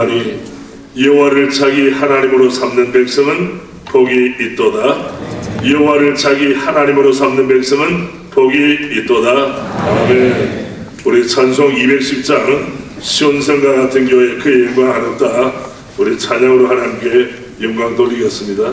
아니 여호와를 자기 하나님으로 삼는 백성은 복이 있도다. 여호와를 자기 하나님으로 삼는 백성은 복이 있도다. 아멘. 우리 찬송 210장 시온성과 같은 교회 그의 영광 하렵다. 우리 찬양으로 하나님께 영광 돌리겠습니다.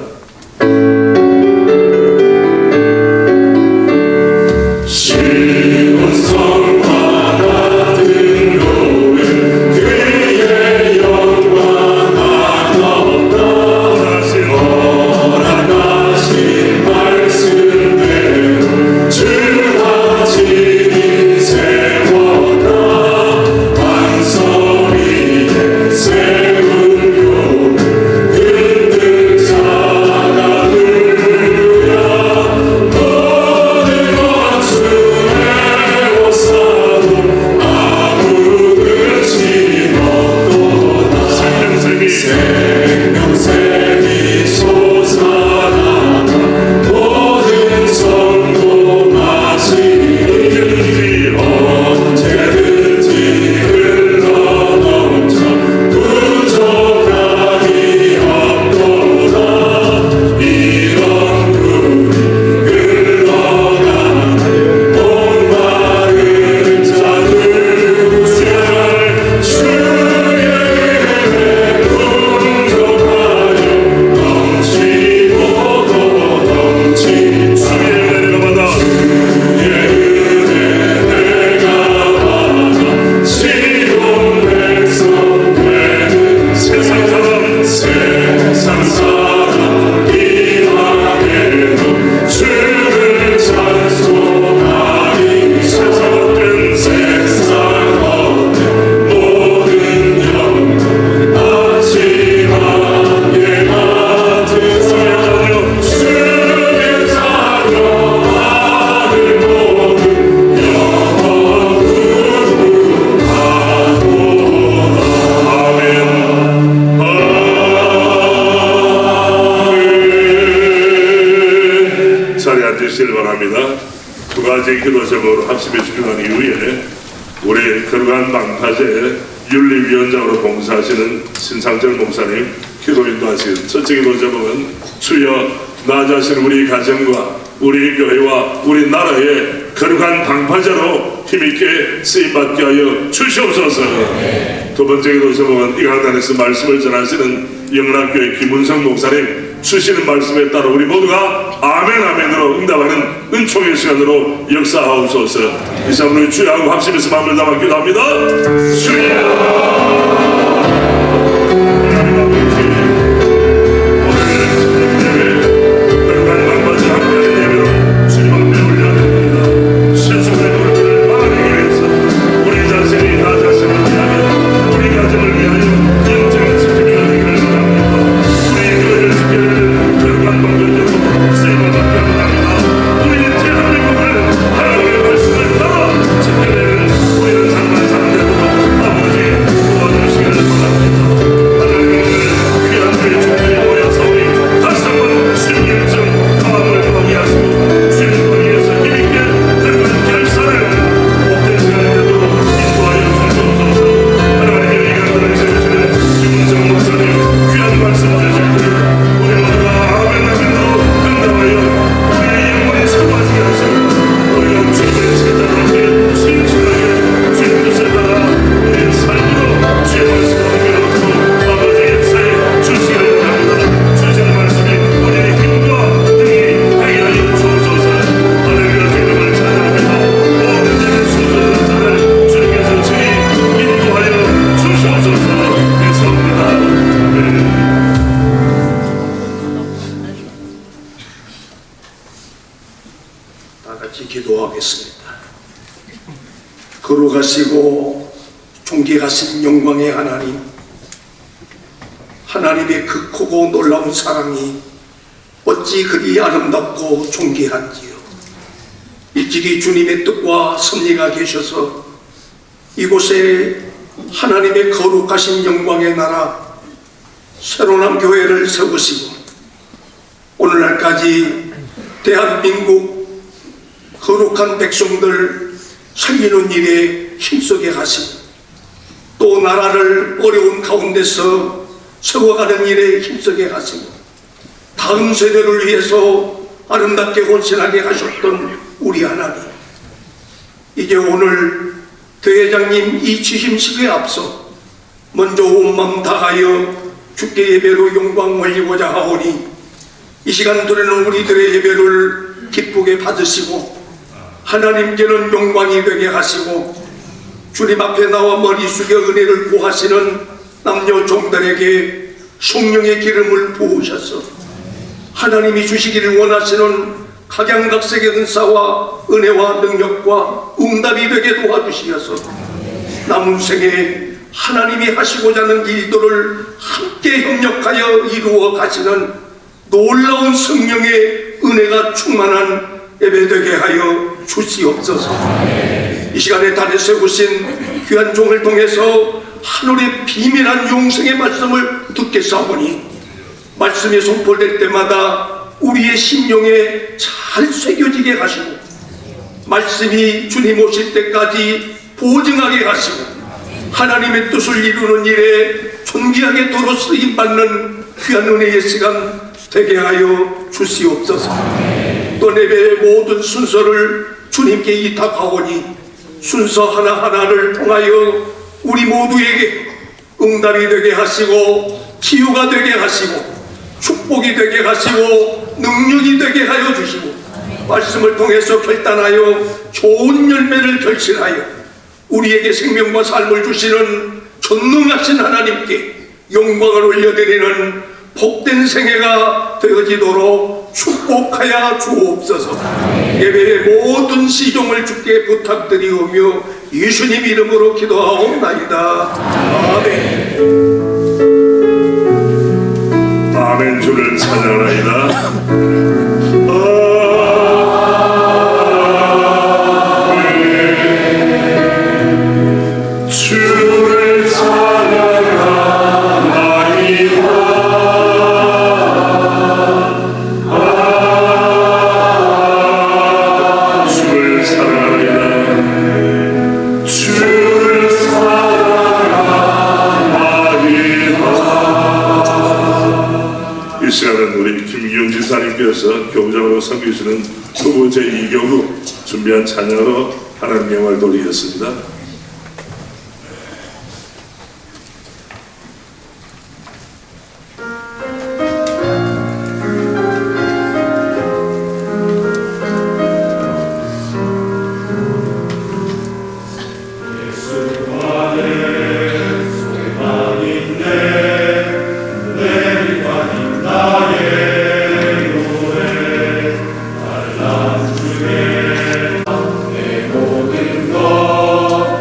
두 가지 기도 제목으로 합심해 주기한 이후에 우리 거룩한 방파제 윤리위원장으로 봉사하시는 신상철 목사님 기도 인도하시는 첫째 기도 제목은 주여 나 자신 우리 가정과 우리 교회와 우리 나라의 거룩한 방파제로 힘있게 쓰임받게 하여 주시옵소서. 두 번째 기도 제목은 이 강단에서 말씀을 전하시는 영락교회 김은성 목사님 주시는 말씀에 따라 우리 모두가 아멘 아멘으로 응답하는 은총의 시간으로 역사하옵소서. 이 시간으로 주여하고 합심해서 마음을 담아 기도합니다. 주여 거룩하시고 존귀하신 영광의 하나님, 하나님의 그 크고 놀라운 사랑이 어찌 그리 아름답고 존귀한지요. 일찍이 주님의 뜻과 섭리가 계셔서 이곳에 하나님의 거룩하신 영광의 나라 새로운 교회를 세우시고 오늘날까지 대한민국 거룩한 백성들 살리는 일에 힘쓰게 하시고 또 나라를 어려운 가운데서 세워가는 일에 힘쓰게 하시고 다음 세대를 위해서 아름답게 헌신하게 하셨던 우리 하나님, 이제 오늘 대회장님 이 취임식에 앞서 먼저 온 마음 다하여 주께 예배로 영광 올리고자 하오니 이 시간 드리는 우리들의 예배를 기쁘게 받으시고 하나님께는 영광이 되게 하시고 주님 앞에 나와 머리 숙여 은혜를 구하시는 남녀 종들에게 성령의 기름을 부으셔서 하나님이 주시기를 원하시는 각양각색의 은사와 은혜와 능력과 응답이 되게 도와주시어서 남은 생에 하나님이 하시고자 하는 일들을 함께 협력하여 이루어 가시는 놀라운 성령의 은혜가 충만한 예배되게 하여 주시옵소서. 이 시간에 달에 세우신 귀한 종을 통해서 하늘의 비밀한 영생의 말씀을 듣게 싸우니 말씀이 선포될 때마다 우리의 심령에 잘 새겨지게 하시고 말씀이 주님 오실 때까지 보증하게 하시고 하나님의 뜻을 이루는 일에 존귀하게 도로 쓰임받는 귀한 은혜의 시간 되게 하여 주시옵소서. 또 예배의 모든 순서를 주님께 이탁하오니 순서 하나하나를 통하여 우리 모두에게 응답이 되게 하시고 치유가 되게 하시고 축복이 되게 하시고 능력이 되게 하여 주시고 말씀을 통해서 결단하여 좋은 열매를 결실하여 우리에게 생명과 삶을 주시는 전능하신 하나님께 영광을 올려드리는 복된 생애가 되어지도록 축복하여 주옵소서. 예배의 모든 시종을 주께 부탁드리오며 예수님 이름으로 기도하옵나이다. 아멘. 아멘. 주를 찬양하나이다. 주를 사랑하나이다. 주를 사랑하나이다. 주를 사랑하나이다. 이 시간은 우리 김기용 지사님께서 교우장으로 섬기시는 후보 제2교구 준비한 찬양으로 하나님 영광을 돌리겠습니다. 모든 것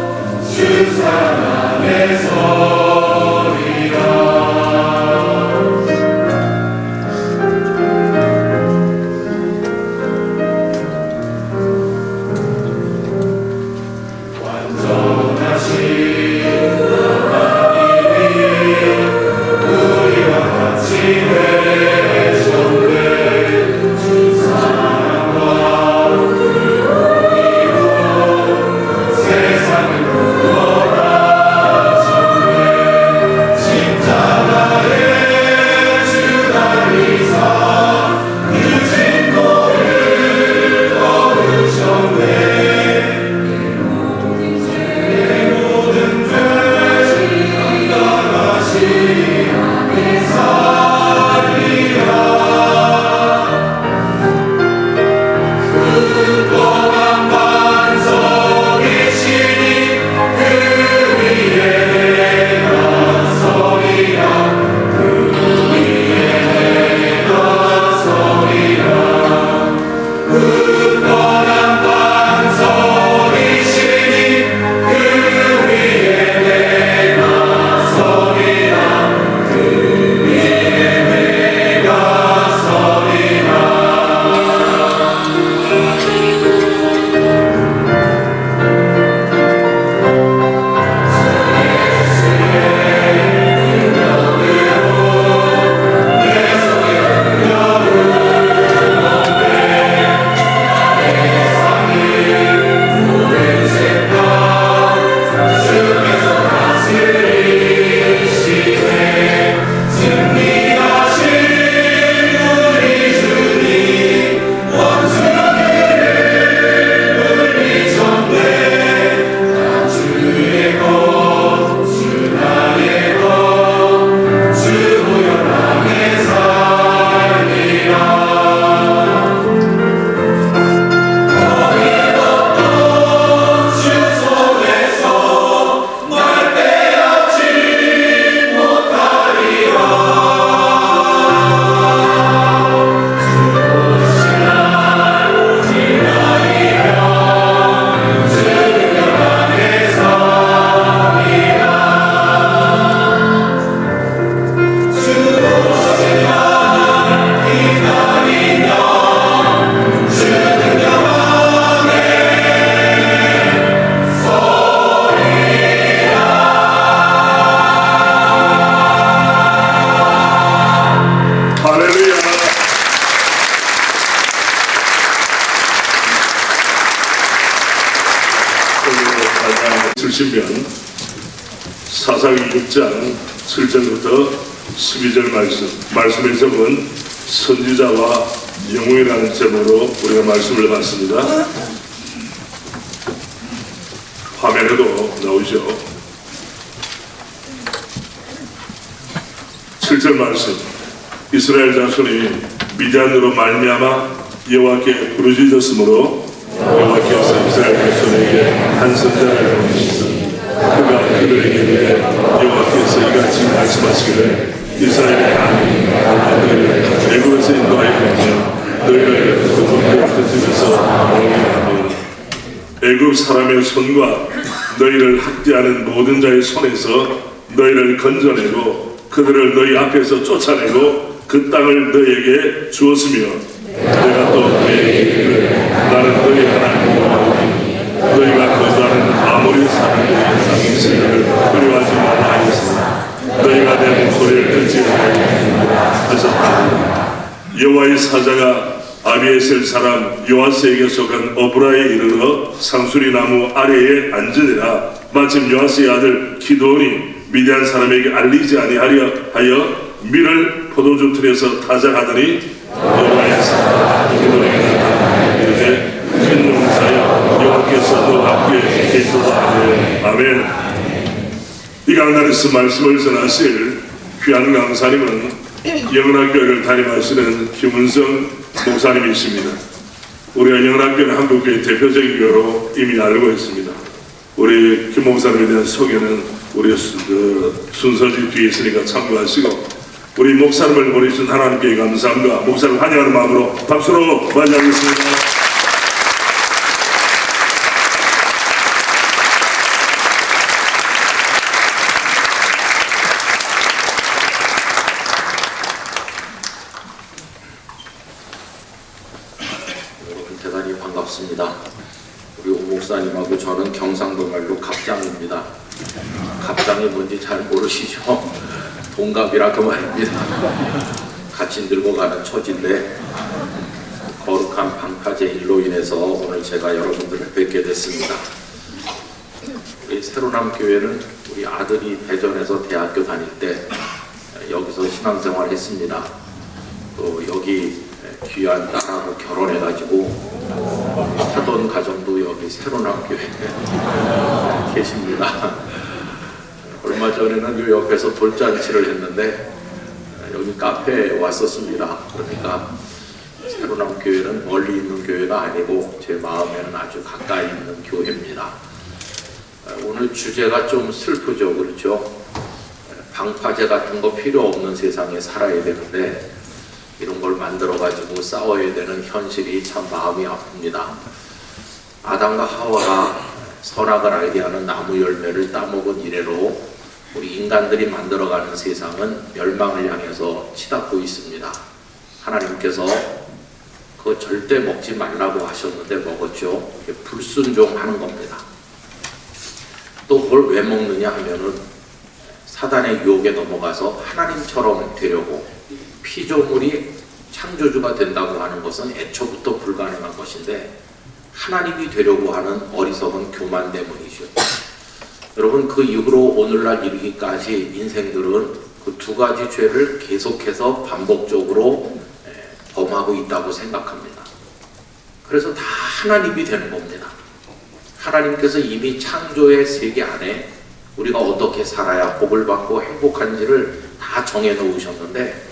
주시면 사사기 6장 7절부터 12절 말씀의 제목은 선지자와 영웅이라는 제목으로 우리가 말씀을 받습니다. 화면에도 나오죠. 7절 말씀. 이스라엘 자손이 미디안으로 말미암아 여호와께 부르짖었으므로 여호와께서 이스라엘 자손에게 한 선자를 보내시니 그가 그들에게 이르되 여호와께서 이같이 말씀하시기를 이스라엘의 하나님 너희를 애굽에서 인도하여 너희를 그 족보의 집에서 모으게 애굽 사람의 손과 너희를 학대하는 모든 자의 손에서 너희를 건져내고 그들을 너희 앞에서 쫓아내고 그 땅을 너희에게 주었으며 내가 또 너희에게 이르기를 나는 너희 하나님 여호와이니 너희가 거주하는 아모리 사람들의 땅에 있으리를 두려워하지 말라 하였으나 너희가 내 목소리를 듣지 하셨다. 여호와의 사자가 아비에셀 사람 요아스에게 속한 오브라에 이르러 상수리 나무 아래에 앉으니라. 마침 요아스의 아들 기드온이 미디안 사람에게 알리지 아니하려 하여 밀을 포도주 틀에서 타작하더니 여호와의 사자가 기드온에게 나타나 이르되 큰 용사여 여호와께서 너와 함께 계시도다. 아멘. 이 강단에서 말씀을 전하실 귀한 강사님은 영은학교를 담임하시는 김은성 목사님이십니다. 우리가 영은학교는 한국교의 대표적인 교로 이미 알고 있습니다. 우리 김 목사님에 대한 소개는 우리 순서지 뒤에 있으니까 참고하시고 우리 목사님을 보내주신 하나님께 감사함과 목사를 환영하는 마음으로 박수로 맞이하겠습니다. 여러분 대단히 반갑습니다. 우리 오 목사님하고 저는 경상도 말로 갑장입니다. 갑장이 뭔지 잘 모르시죠? 동갑이라 그 말입니다. 같이 늙어가는 처지인데 거룩한 방파제 일로 인해서 오늘 제가 여러분들을 뵙게 됐습니다. 우리 새로남 교회는 우리 아들이 대전에서 대학교 다닐 때 여기서 신앙생활 했습니다. 또 여기 귀한 딸하고 결혼해가지고 사돈 가정도 여기 새로남 교회에 계십니다. 얼마 전에는 이 옆에서 돌잔치를 했는데 여기 카페에 왔었습니다. 그러니까 새로남 교회는 멀리 있는 교회가 아니고 제 마음에는 아주 가까이 있는 교회입니다. 오늘 주제가 좀 슬프죠, 그렇죠? 방파제 같은 거 필요 없는 세상에 살아야 되는데 이런 걸 만들어가지고 싸워야 되는 현실이 참 마음이 아픕니다. 아담과 하와가 선악을 알게 하는 나무 열매를 따먹은 이래로 우리 인간들이 만들어가는 세상은 멸망을 향해서 치닫고 있습니다. 하나님께서 그거 절대 먹지 말라고 하셨는데 먹었죠. 불순종하는 겁니다. 또 그걸 왜 먹느냐 하면은 사단의 유혹에 넘어가서 하나님처럼 되려고 피조물이 창조주가 된다고 하는 것은 애초부터 불가능한 것인데 하나님이 되려고 하는 어리석은 교만 때문이죠. 여러분 그 이후로 오늘날 이르기까지 인생들은 그 두 가지 죄를 계속해서 반복적으로 범하고 있다고 생각합니다. 그래서 다 하나님이 되는 겁니다. 하나님께서 이미 창조의 세계 안에 우리가 어떻게 살아야 복을 받고 행복한지를 다 정해 놓으셨는데,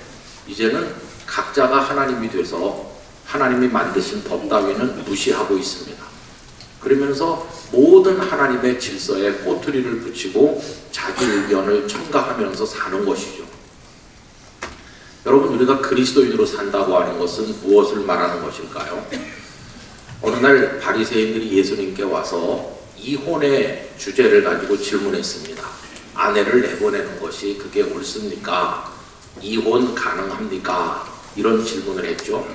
이제는 각자가 하나님이 돼서 하나님이 만드신 법 따위는 무시하고 있습니다. 그러면서 모든 하나님의 질서에 꼬투리를 붙이고 자기 의견을 첨가하면서 사는 것이죠. 여러분, 우리가 그리스도인으로 산다고 하는 것은 무엇을 말하는 것일까요? 어느 날 바리새인들이 예수님께 와서 이혼의 주제를 가지고 질문했습니다. 아내를 내보내는 것이 그게 옳습니까? 이혼 가능합니까? 이런 질문을 했죠.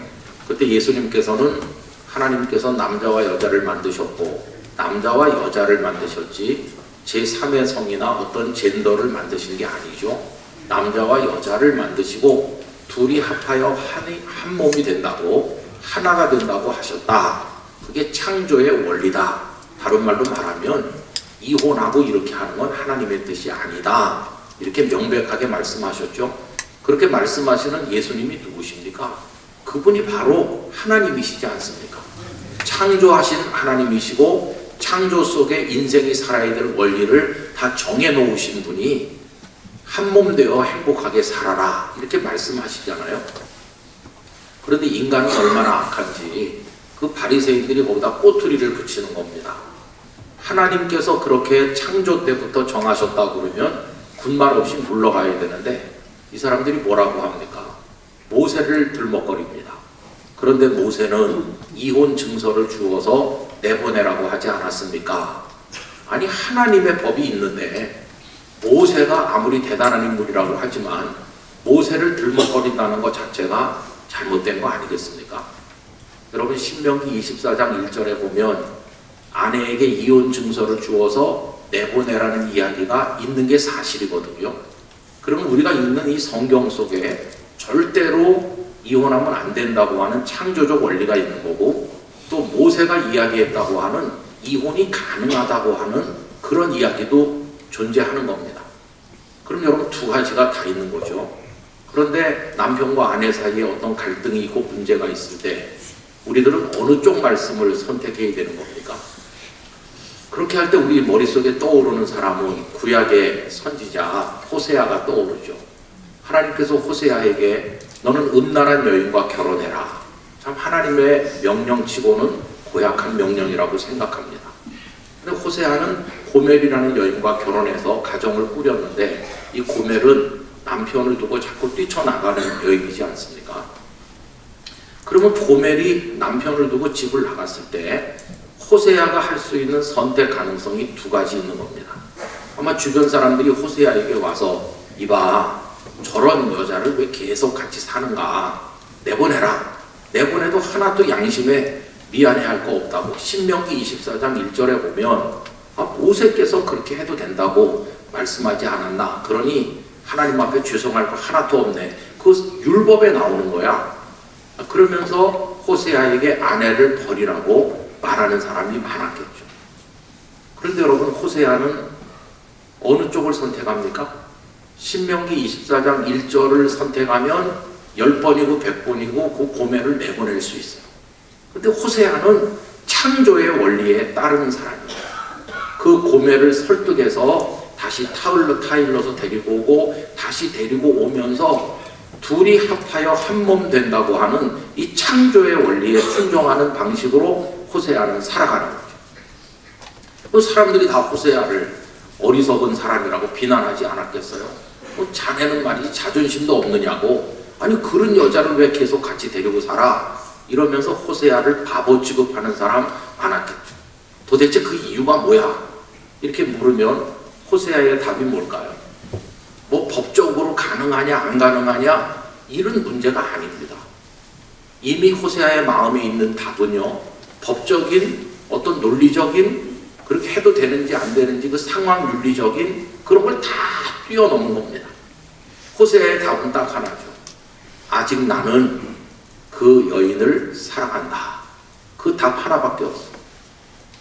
그때 예수님께서는 하나님께서 남자와 여자를 만드셨고 남자와 여자를 만드셨지 제3의 성이나 어떤 젠더를 만드신 게 아니죠. 남자와 여자를 만드시고 둘이 합하여 한 몸이 된다고, 하나가 된다고 하셨다. 그게 창조의 원리다. 다른 말로 말하면 이혼하고 이렇게 하는 건 하나님의 뜻이 아니다. 이렇게 명백하게 말씀하셨죠. 그렇게 말씀하시는 예수님이 누구십니까? 그분이 바로 하나님이시지 않습니까? 창조하신 하나님이시고 창조 속에 인생이 살아야 될 원리를 다 정해놓으신 분이 한 몸 되어 행복하게 살아라 이렇게 말씀하시잖아요. 그런데 인간은 얼마나 악한지 그 바리새인들이 거기다 꼬투리를 붙이는 겁니다. 하나님께서 그렇게 창조 때부터 정하셨다고 그러면 군말 없이 물러가야 되는데 이 사람들이 뭐라고 합니까? 모세를 들먹거립니다. 그런데 모세는 이혼 증서를 주어서 내보내라고 하지 않았습니까? 아니, 하나님의 법이 있는데 모세가 아무리 대단한 인물이라고 하지만 모세를 들먹거린다는 것 자체가 잘못된 거 아니겠습니까? 여러분, 신명기 24장 1절에 보면 아내에게 이혼 증서를 주어서 내보내라는 이야기가 있는 게 사실이거든요. 그러면 우리가 읽는 이 성경 속에 절대로 이혼하면 안 된다고 하는 창조적 원리가 있는 거고, 또 모세가 이야기했다고 하는 이혼이 가능하다고 하는 그런 이야기도 존재하는 겁니다. 그럼 여러분, 두 가지가 다 있는 거죠. 그런데 남편과 아내 사이에 어떤 갈등이 있고 문제가 있을 때 우리들은 어느 쪽 말씀을 선택해야 되는 겁니까? 그렇게 할 때 우리 머릿속에 떠오르는 사람은 구약의 선지자 호세아가 떠오르죠. 하나님께서 호세아에게 너는 음란한 여인과 결혼해라. 참 하나님의 명령치고는 고약한 명령이라고 생각합니다. 근데 호세아는 고멜이라는 여인과 결혼해서 가정을 꾸렸는데 이 고멜은 남편을 두고 자꾸 뛰쳐나가는 여인이지 않습니까? 그러면 고멜이 남편을 두고 집을 나갔을 때 호세아가 할 수 있는 선택 가능성이 두 가지 있는 겁니다. 아마 주변 사람들이 호세아에게 와서 이봐, 저런 여자를 왜 계속 같이 사는가, 내보내라. 내보내도 하나도 양심에 미안해할 거 없다고. 신명기 24장 1절에 보면 모세께서 그렇게 해도 된다고 말씀하지 않았나. 그러니 하나님 앞에 죄송할 거 하나도 없네. 그 율법에 나오는 거야. 그러면서 호세아에게 아내를 버리라고 말하는 사람이 많았겠죠. 그런데 여러분, 호세아는 어느 쪽을 선택합니까? 신명기 24장 1절을 선택하면 10번이고 100번이고 그 고멜을 내보낼 수 있어요. 근데 호세아는 창조의 원리에 따르는 사람이에요. 그 고멜을 설득해서 다시 타일러서 데리고 오고 다시 데리고 오면서 둘이 합하여 한 몸 된다고 하는 이 창조의 원리에 순종하는 방식으로 호세아는 살아가는 거죠. 그 사람들이 다 호세아를 어리석은 사람이라고 비난하지 않았겠어요? 자네는 말이지 자존심도 없느냐고, 아니 그런 여자를 왜 계속 같이 데리고 살아? 이러면서 호세아를 바보 취급하는 사람 많았겠죠. 도대체 그 이유가 뭐야? 이렇게 물으면 호세아의 답이 뭘까요? 뭐 법적으로 가능하냐 안 가능하냐 이런 문제가 아닙니다. 이미 호세아의 마음에 있는 답은요, 법적인 어떤 논리적인 그렇게 해도 되는지 안 되는지 그 상황 윤리적인 그런 걸 다 뛰어넘은 겁니다. 호세아의 답은 딱 하나죠. 아직 나는 그 여인을 사랑한다. 그 답 하나밖에 없어.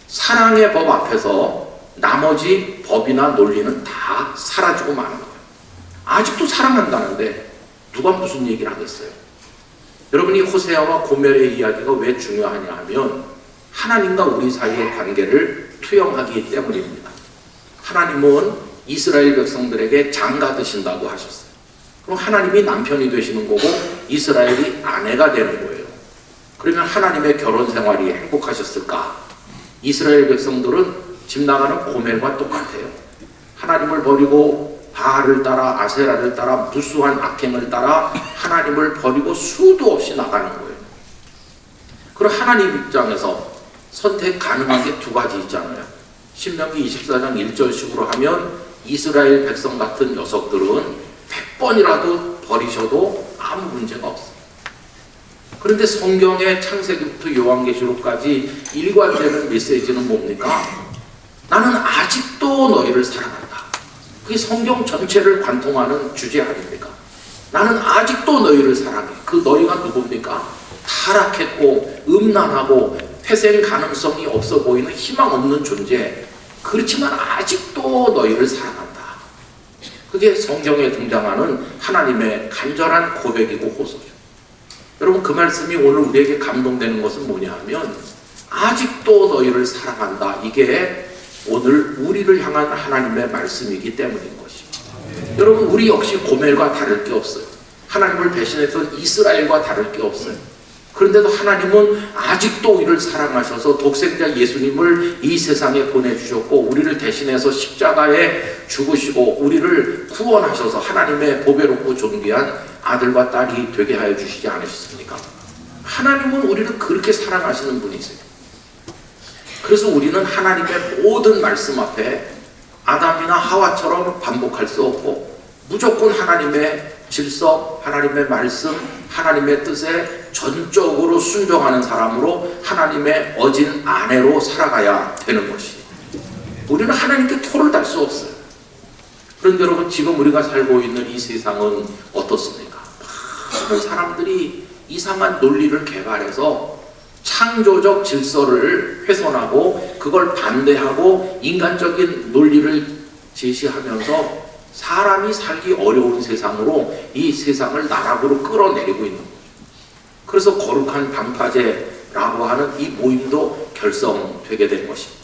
사랑의 법 앞에서 나머지 법이나 논리는 다 사라지고 마는 거예요. 아직도 사랑한다는데 누가 무슨 얘기를 하겠어요? 여러분, 이 호세아와 고멜의 이야기가 왜 중요하냐 하면 하나님과 우리 사이의 관계를 투영하기 때문입니다. 하나님은 이스라엘 백성들에게 장가 드신다고 하셨어요. 그럼 하나님이 남편이 되시는 거고 이스라엘이 아내가 되는 거예요. 그러면 하나님의 결혼 생활이 행복하셨을까? 이스라엘 백성들은 집 나가는 고멜과 똑같아요. 하나님을 버리고 바알을 따라 아세라를 따라 무수한 악행을 따라 하나님을 버리고 수도 없이 나가는 거예요. 그럼 하나님 입장에서 선택 가능한 게 두 가지 있잖아요. 신명기 24장 1절식으로 하면 이스라엘 백성 같은 녀석들은 100번이라도 버리셔도 아무 문제가 없어요. 그런데 성경의 창세기부터 요한계시록까지 일관되는 메시지는 뭡니까? 나는 아직도 너희를 사랑한다. 그게 성경 전체를 관통하는 주제 아닙니까? 나는 아직도 너희를 사랑해. 그 너희가 누굽니까? 타락했고 음란하고 회생 가능성이 없어 보이는 희망 없는 존재. 그렇지만 아직도 너희를 사랑한다. 그게 성경에 등장하는 하나님의 간절한 고백이고 호소죠. 여러분, 그 말씀이 오늘 우리에게 감동되는 것은 뭐냐 하면 아직도 너희를 사랑한다. 이게 오늘 우리를 향한 하나님의 말씀이기 때문인 것입니다. 여러분, 우리 역시 고멜과 다를 게 없어요. 하나님을 배신했던 이스라엘과 다를 게 없어요. 그런데도 하나님은 아직도 우리를 사랑하셔서 독생자 예수님을 이 세상에 보내주셨고 우리를 대신해서 십자가에 죽으시고 우리를 구원하셔서 하나님의 보배롭고 존귀한 아들과 딸이 되게 하여 주시지 않으셨습니까? 하나님은 우리를 그렇게 사랑하시는 분이세요. 그래서 우리는 하나님의 모든 말씀 앞에 아담이나 하와처럼 반복할 수 없고 무조건 하나님의 질서, 하나님의 말씀, 하나님의 뜻에 전적으로 순종하는 사람으로 하나님의 어진 아내로 살아가야 되는 것이에요. 우리는 하나님께 토를 달 수 없어요. 그런데 여러분, 지금 우리가 살고 있는 이 세상은 어떻습니까? 많은 사람들이 이상한 논리를 개발해서 창조적 질서를 훼손하고 그걸 반대하고 인간적인 논리를 제시하면서 사람이 살기 어려운 세상으로 이 세상을 나락으로 끌어내리고 있는 거죠. 그래서 거룩한 방파제라고 하는 이 모임도 결성되게 된 것입니다.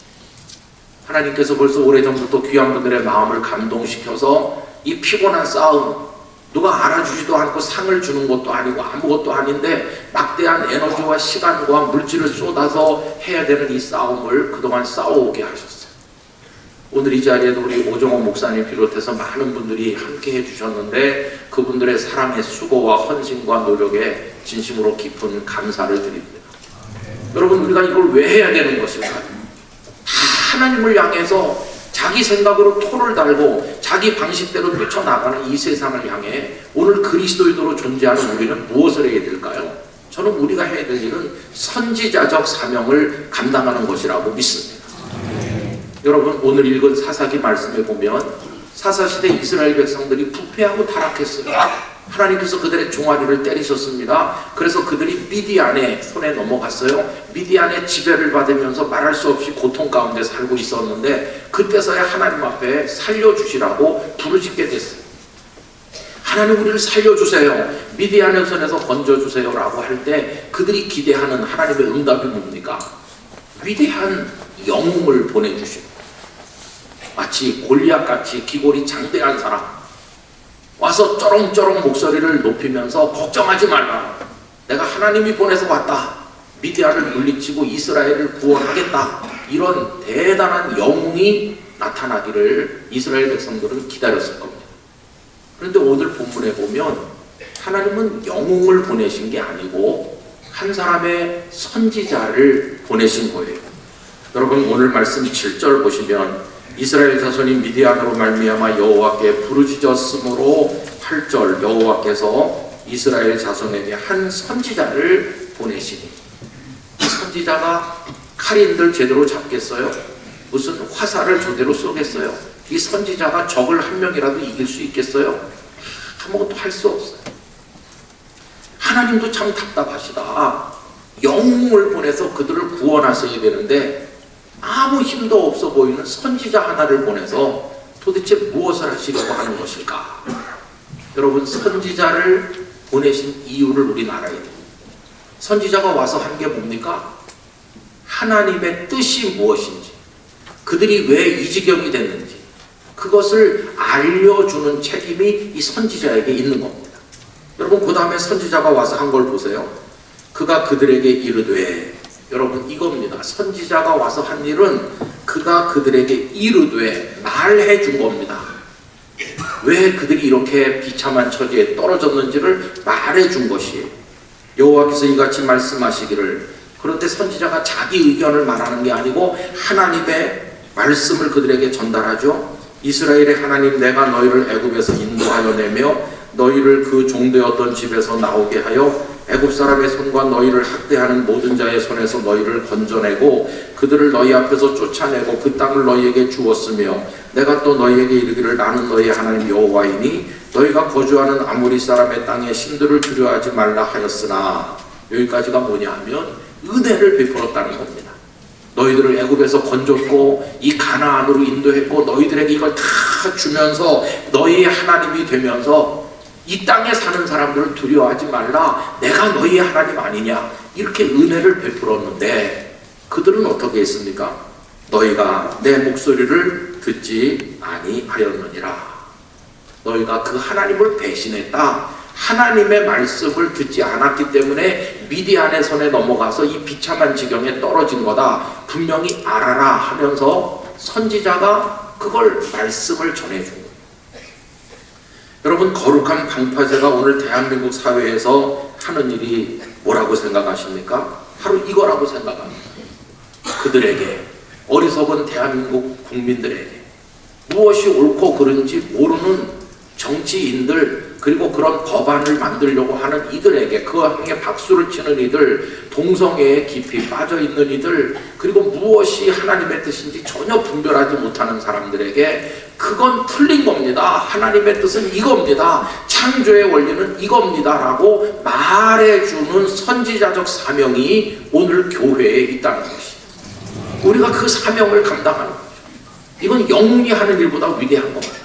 하나님께서 벌써 오래전부터 귀한 분들의 마음을 감동시켜서 이 피곤한 싸움, 누가 알아주지도 않고 상을 주는 것도 아니고 아무것도 아닌데 막대한 에너지와 시간과 물질을 쏟아서 해야 되는 이 싸움을 그동안 싸워오게 하셨어요. 오늘 이 자리에도 우리 오정호 목사님 비롯해서 많은 분들이 함께 해주셨는데 그분들의 사랑의 수고와 헌신과 노력에 진심으로 깊은 감사를 드립니다. 여러분, 우리가 이걸 왜 해야 되는 것일까요? 다 하나님을 향해서 자기 생각으로 토를 달고 자기 방식대로 뛰쳐나가는 이 세상을 향해 오늘 그리스도인으로 존재하는 우리는 무엇을 해야 될까요? 저는 우리가 해야 될 일은 선지자적 사명을 감당하는 것이라고 믿습니다. 여러분, 오늘 읽은 사사기 말씀에 보면 사사시대 이스라엘 백성들이 부패하고 타락했어요. 하나님께서 그들의 종아리를 때리셨습니다. 그래서 그들이 미디안의 손에 넘어갔어요. 미디안의 지배를 받으면서 말할 수 없이 고통 가운데 살고 있었는데 그때서야 하나님 앞에 살려주시라고 부르짖게 됐어요. 하나님, 우리를 살려주세요. 미디안의 손에서 건져주세요 라고 할 때 그들이 기대하는 하나님의 응답이 뭡니까? 위대한 영웅을 보내주시고 마치 골리앗같이 기골이 장대한 사람 와서 쩌렁쩌렁 목소리를 높이면서 걱정하지 말라. 내가 하나님이 보내서 왔다. 미디안을 물리치고 이스라엘을 구원하겠다. 이런 대단한 영웅이 나타나기를 이스라엘 백성들은 기다렸을 겁니다. 그런데 오늘 본문에 보면 하나님은 영웅을 보내신 게 아니고 한 사람의 선지자를 보내신 거예요. 여러분, 오늘 말씀 7절 보시면 이스라엘 자손이 미디안으로 말미암아 여호와께 부르짖었으므로 8절 여호와께서 이스라엘 자손에게 한 선지자를 보내시니 이 선지자가 칼인들 제대로 잡겠어요? 무슨 화살을 제대로 쏘겠어요? 이 선지자가 적을 한 명이라도 이길 수 있겠어요? 아무것도 할 수 없어요. 하나님도 참 답답하시다. 영웅을 보내서 그들을 구원하셔야 되는데 아무 힘도 없어 보이는 선지자 하나를 보내서 도대체 무엇을 하시려고 하는 것일까? 여러분, 선지자를 보내신 이유를 우리는 알아야 됩니다. 선지자가 와서 한 게 뭡니까? 하나님의 뜻이 무엇인지, 그들이 왜 이 지경이 됐는지, 그것을 알려주는 책임이 이 선지자에게 있는 겁니다. 여러분, 그 다음에 선지자가 와서 한 걸 보세요. 그가 그들에게 이르되, 여러분, 이겁니다. 선지자가 와서 한 일은 그가 그들에게 이르되 말해 준 겁니다. 왜 그들이 이렇게 비참한 처지에 떨어졌는지를 말해 준 것이에요. 여호와께서 이같이 말씀하시기를, 그런데 선지자가 자기 의견을 말하는 게 아니고 하나님의 말씀을 그들에게 전달하죠. 이스라엘의 하나님, 내가 너희를 애굽에서 인도하여 내며 너희를 그 종되었던 집에서 나오게 하여 애굽 사람의 손과 너희를 학대하는 모든 자의 손에서 너희를 건져내고 그들을 너희 앞에서 쫓아내고 그 땅을 너희에게 주었으며 내가 또 너희에게 이르기를 나는 너희 하나님 여호와이니 너희가 거주하는 아모리 사람의 땅의 신들을 두려워하지 말라 하였으나, 여기까지가 뭐냐 하면 은혜를 베풀었다는 겁니다. 너희들을 애굽에서 건졌고 이 가나안으로 인도했고 너희들에게 이걸 다 주면서 너희의 하나님이 되면서 이 땅에 사는 사람들을 두려워하지 말라, 내가 너희의 하나님 아니냐, 이렇게 은혜를 베풀었는데 그들은 어떻게 했습니까? 너희가 내 목소리를 듣지 아니하였느니라. 너희가 그 하나님을 배신했다. 하나님의 말씀을 듣지 않았기 때문에 미디안의 손에 넘어가서 이 비참한 지경에 떨어진 거다. 분명히 알아라 하면서 선지자가 그걸 말씀을 전해준 거예요. 여러분, 거룩한 방파제가 오늘 대한민국 사회에서 하는 일이 뭐라고 생각하십니까? 바로 이거라고 생각합니다. 그들에게, 어리석은 대한민국 국민들에게 무엇이 옳고 그른지 모르는 정치인들, 그리고 그런 법안을 만들려고 하는 이들에게, 그 행에 박수를 치는 이들, 동성애에 깊이 빠져있는 이들, 그리고 무엇이 하나님의 뜻인지 전혀 분별하지 못하는 사람들에게 그건 틀린 겁니다. 하나님의 뜻은 이겁니다. 창조의 원리는 이겁니다. 라고 말해주는 선지자적 사명이 오늘 교회에 있다는 것입니다. 우리가 그 사명을 감당하는 거죠. 이건 영웅이 하는 일보다 위대한 겁니다.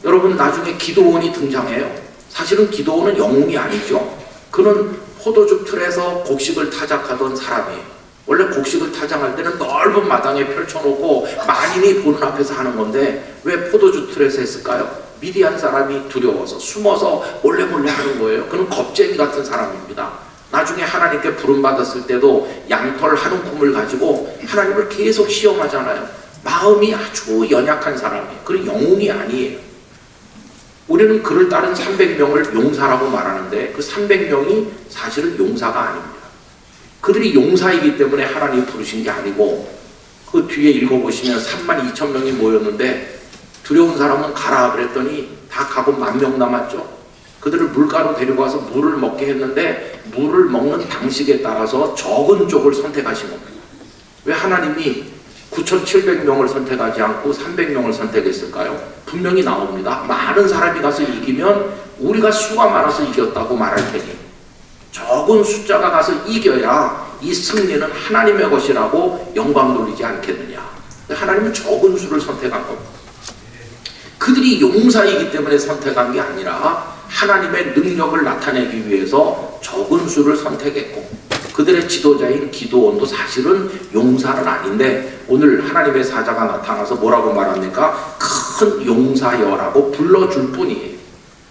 여러분, 나중에 기도원이 등장해요. 사실은 기도원은 영웅이 아니죠. 그는 포도주 틀에서 곡식을 타작하던 사람이에요. 원래 곡식을 타작할 때는 넓은 마당에 펼쳐놓고 만인이 보는 앞에서 하는 건데 왜 포도주 틀에서 했을까요? 미디안 사람이 두려워서 숨어서 몰래 하는 거예요. 그는 겁쟁이 같은 사람입니다. 나중에 하나님께 부름받았을 때도 양털 한 움큼을 가지고 하나님을 계속 시험하잖아요. 마음이 아주 연약한 사람이에요. 그는 영웅이 아니에요. 우리는 그를 따른 300명을 용사라고 말하는데 그 300명이 사실은 용사가 아닙니다. 그들이 용사이기 때문에 하나님이 부르신 게 아니고, 그 뒤에 읽어보시면 32,000명이 모였는데 두려운 사람은 가라 그랬더니 다 가고 10,000명 남았죠. 그들을 물가로 데리고 와서 물을 먹게 했는데 물을 먹는 방식에 따라서 적은 쪽을 선택하신 겁니다. 왜 하나님이 9,700명을 선택하지 않고 300명을 선택했을까요? 분명히 나옵니다. 많은 사람이 가서 이기면 우리가 수가 많아서 이겼다고 말할 테니 적은 숫자가 가서 이겨야 이 승리는 하나님의 것이라고 영광 돌리지 않겠느냐. 하나님은 적은 수를 선택한 겁니다. 그들이 용사이기 때문에 선택한 게 아니라 하나님의 능력을 나타내기 위해서 적은 수를 선택했고, 그들의 지도자인 기드온도 사실은 용사는 아닌데 오늘 하나님의 사자가 나타나서 뭐라고 말합니까? 큰 용사여라고 불러줄 뿐이에요.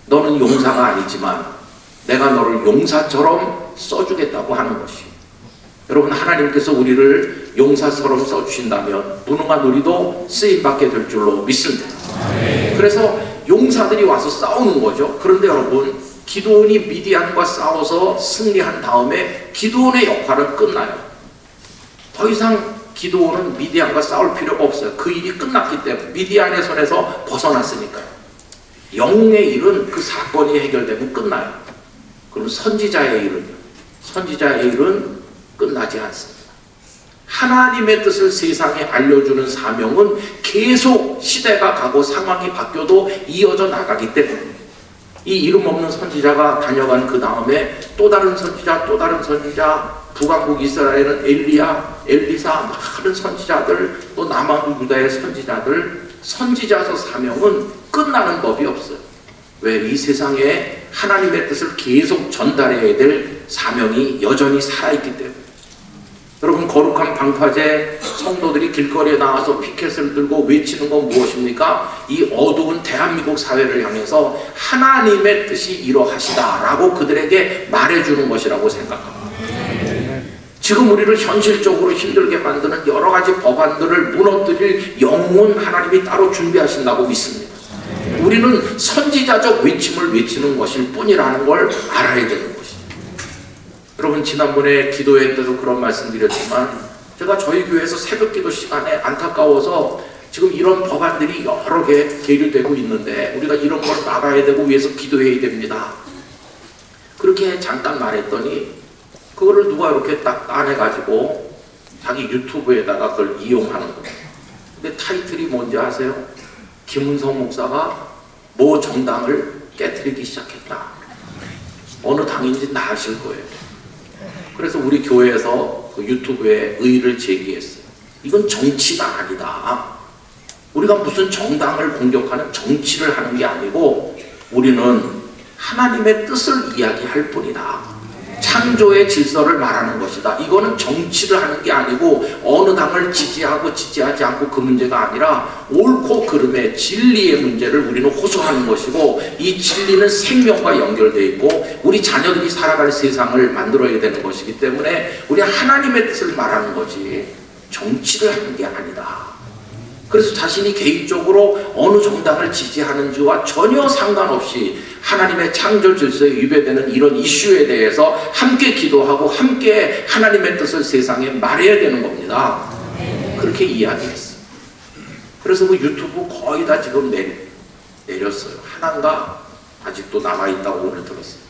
너는 용사가 아니지만 내가 너를 용사처럼 써주겠다고 하는 것이에요. 여러분, 하나님께서 우리를 용사처럼 써주신다면 무능한 우리도 쓰임받게 될 줄로 믿습니다. 그래서 용사들이 와서 싸우는 거죠. 그런데 여러분, 기드온이 미디안과 싸워서 승리한 다음에 기드온의 역할은 끝나요. 더 이상 기드온은 미디안과 싸울 필요가 없어요. 그 일이 끝났기 때문에, 미디안의 손에서 벗어났으니까요. 영웅의 일은 그 사건이 해결되면 끝나요. 그럼 선지자의 일은 끝나지 않습니다. 하나님의 뜻을 세상에 알려주는 사명은 계속 시대가 가고 상황이 바뀌어도 이어져 나가기 때문에, 이 이름 없는 선지자가 다녀간 그 다음에 또 다른 선지자, 북왕국 이스라엘은 엘리야, 엘리사, 많은 선지자들, 또 남왕국 유다의 선지자들, 선지자서 사명은 끝나는 법이 없어요. 왜 이 세상에 하나님의 뜻을 계속 전달해야 될 사명이 여전히 살아있기 때문에. 여러분, 거룩한 방파제 성도들이 길거리에 나와서 피켓을 들고 외치는 건 무엇입니까? 이 어두운 대한민국 사회를 향해서 하나님의 뜻이 이러하시다라고 그들에게 말해주는 것이라고 생각합니다. 지금 우리를 현실적으로 힘들게 만드는 여러 가지 법안들을 무너뜨릴 영혼 하나님이 따로 준비하신다고 믿습니다. 우리는 선지자적 외침을 외치는 것일 뿐이라는 걸 알아야 되는 것입니다. 여러분, 지난번에 기도회 때도 그런 말씀 드렸지만 제가 저희 교회에서 새벽 기도 시간에 안타까워서 지금 이런 법안들이 여러 개 계류되고 있는데 우리가 이런 걸 막아야 되고 위해서 기도해야 됩니다. 그렇게 잠깐 말했더니 그거를 누가 이렇게 딱 따내가지고 자기 유튜브에다가 그걸 이용하는 거예요. 근데 타이틀이 뭔지 아세요? 김은성 목사가 모 정당을 깨트리기 시작했다. 어느 당인지 다 아실 거예요. 그래서 우리 교회에서 그 유튜브에 의의를 제기했어요. 이건 정치가 아니다. 우리가 무슨 정당을 공격하는 정치를 하는 게 아니고 우리는 하나님의 뜻을 이야기할 뿐이다. 창조의 질서를 말하는 것이다. 이거는 정치를 하는 게 아니고 어느 당을 지지하고 지지하지 않고 그 문제가 아니라 옳고 그름의 진리의 문제를 우리는 호소하는 것이고 이 진리는 생명과 연결되어 있고 우리 자녀들이 살아갈 세상을 만들어야 되는 것이기 때문에 우리 하나님의 뜻을 말하는 거지 정치를 하는 게 아니다. 그래서 자신이 개인적으로 어느 정당을 지지하는지와 전혀 상관없이 하나님의 창조 질서에 위배되는 이런 이슈에 대해서 함께 기도하고 함께 하나님의 뜻을 세상에 말해야 되는 겁니다. 그렇게 이야기했어요. 그래서 그 유튜브 거의 다 지금 내렸어요. 하나인가 아직도 남아있다고 오늘 들었어요.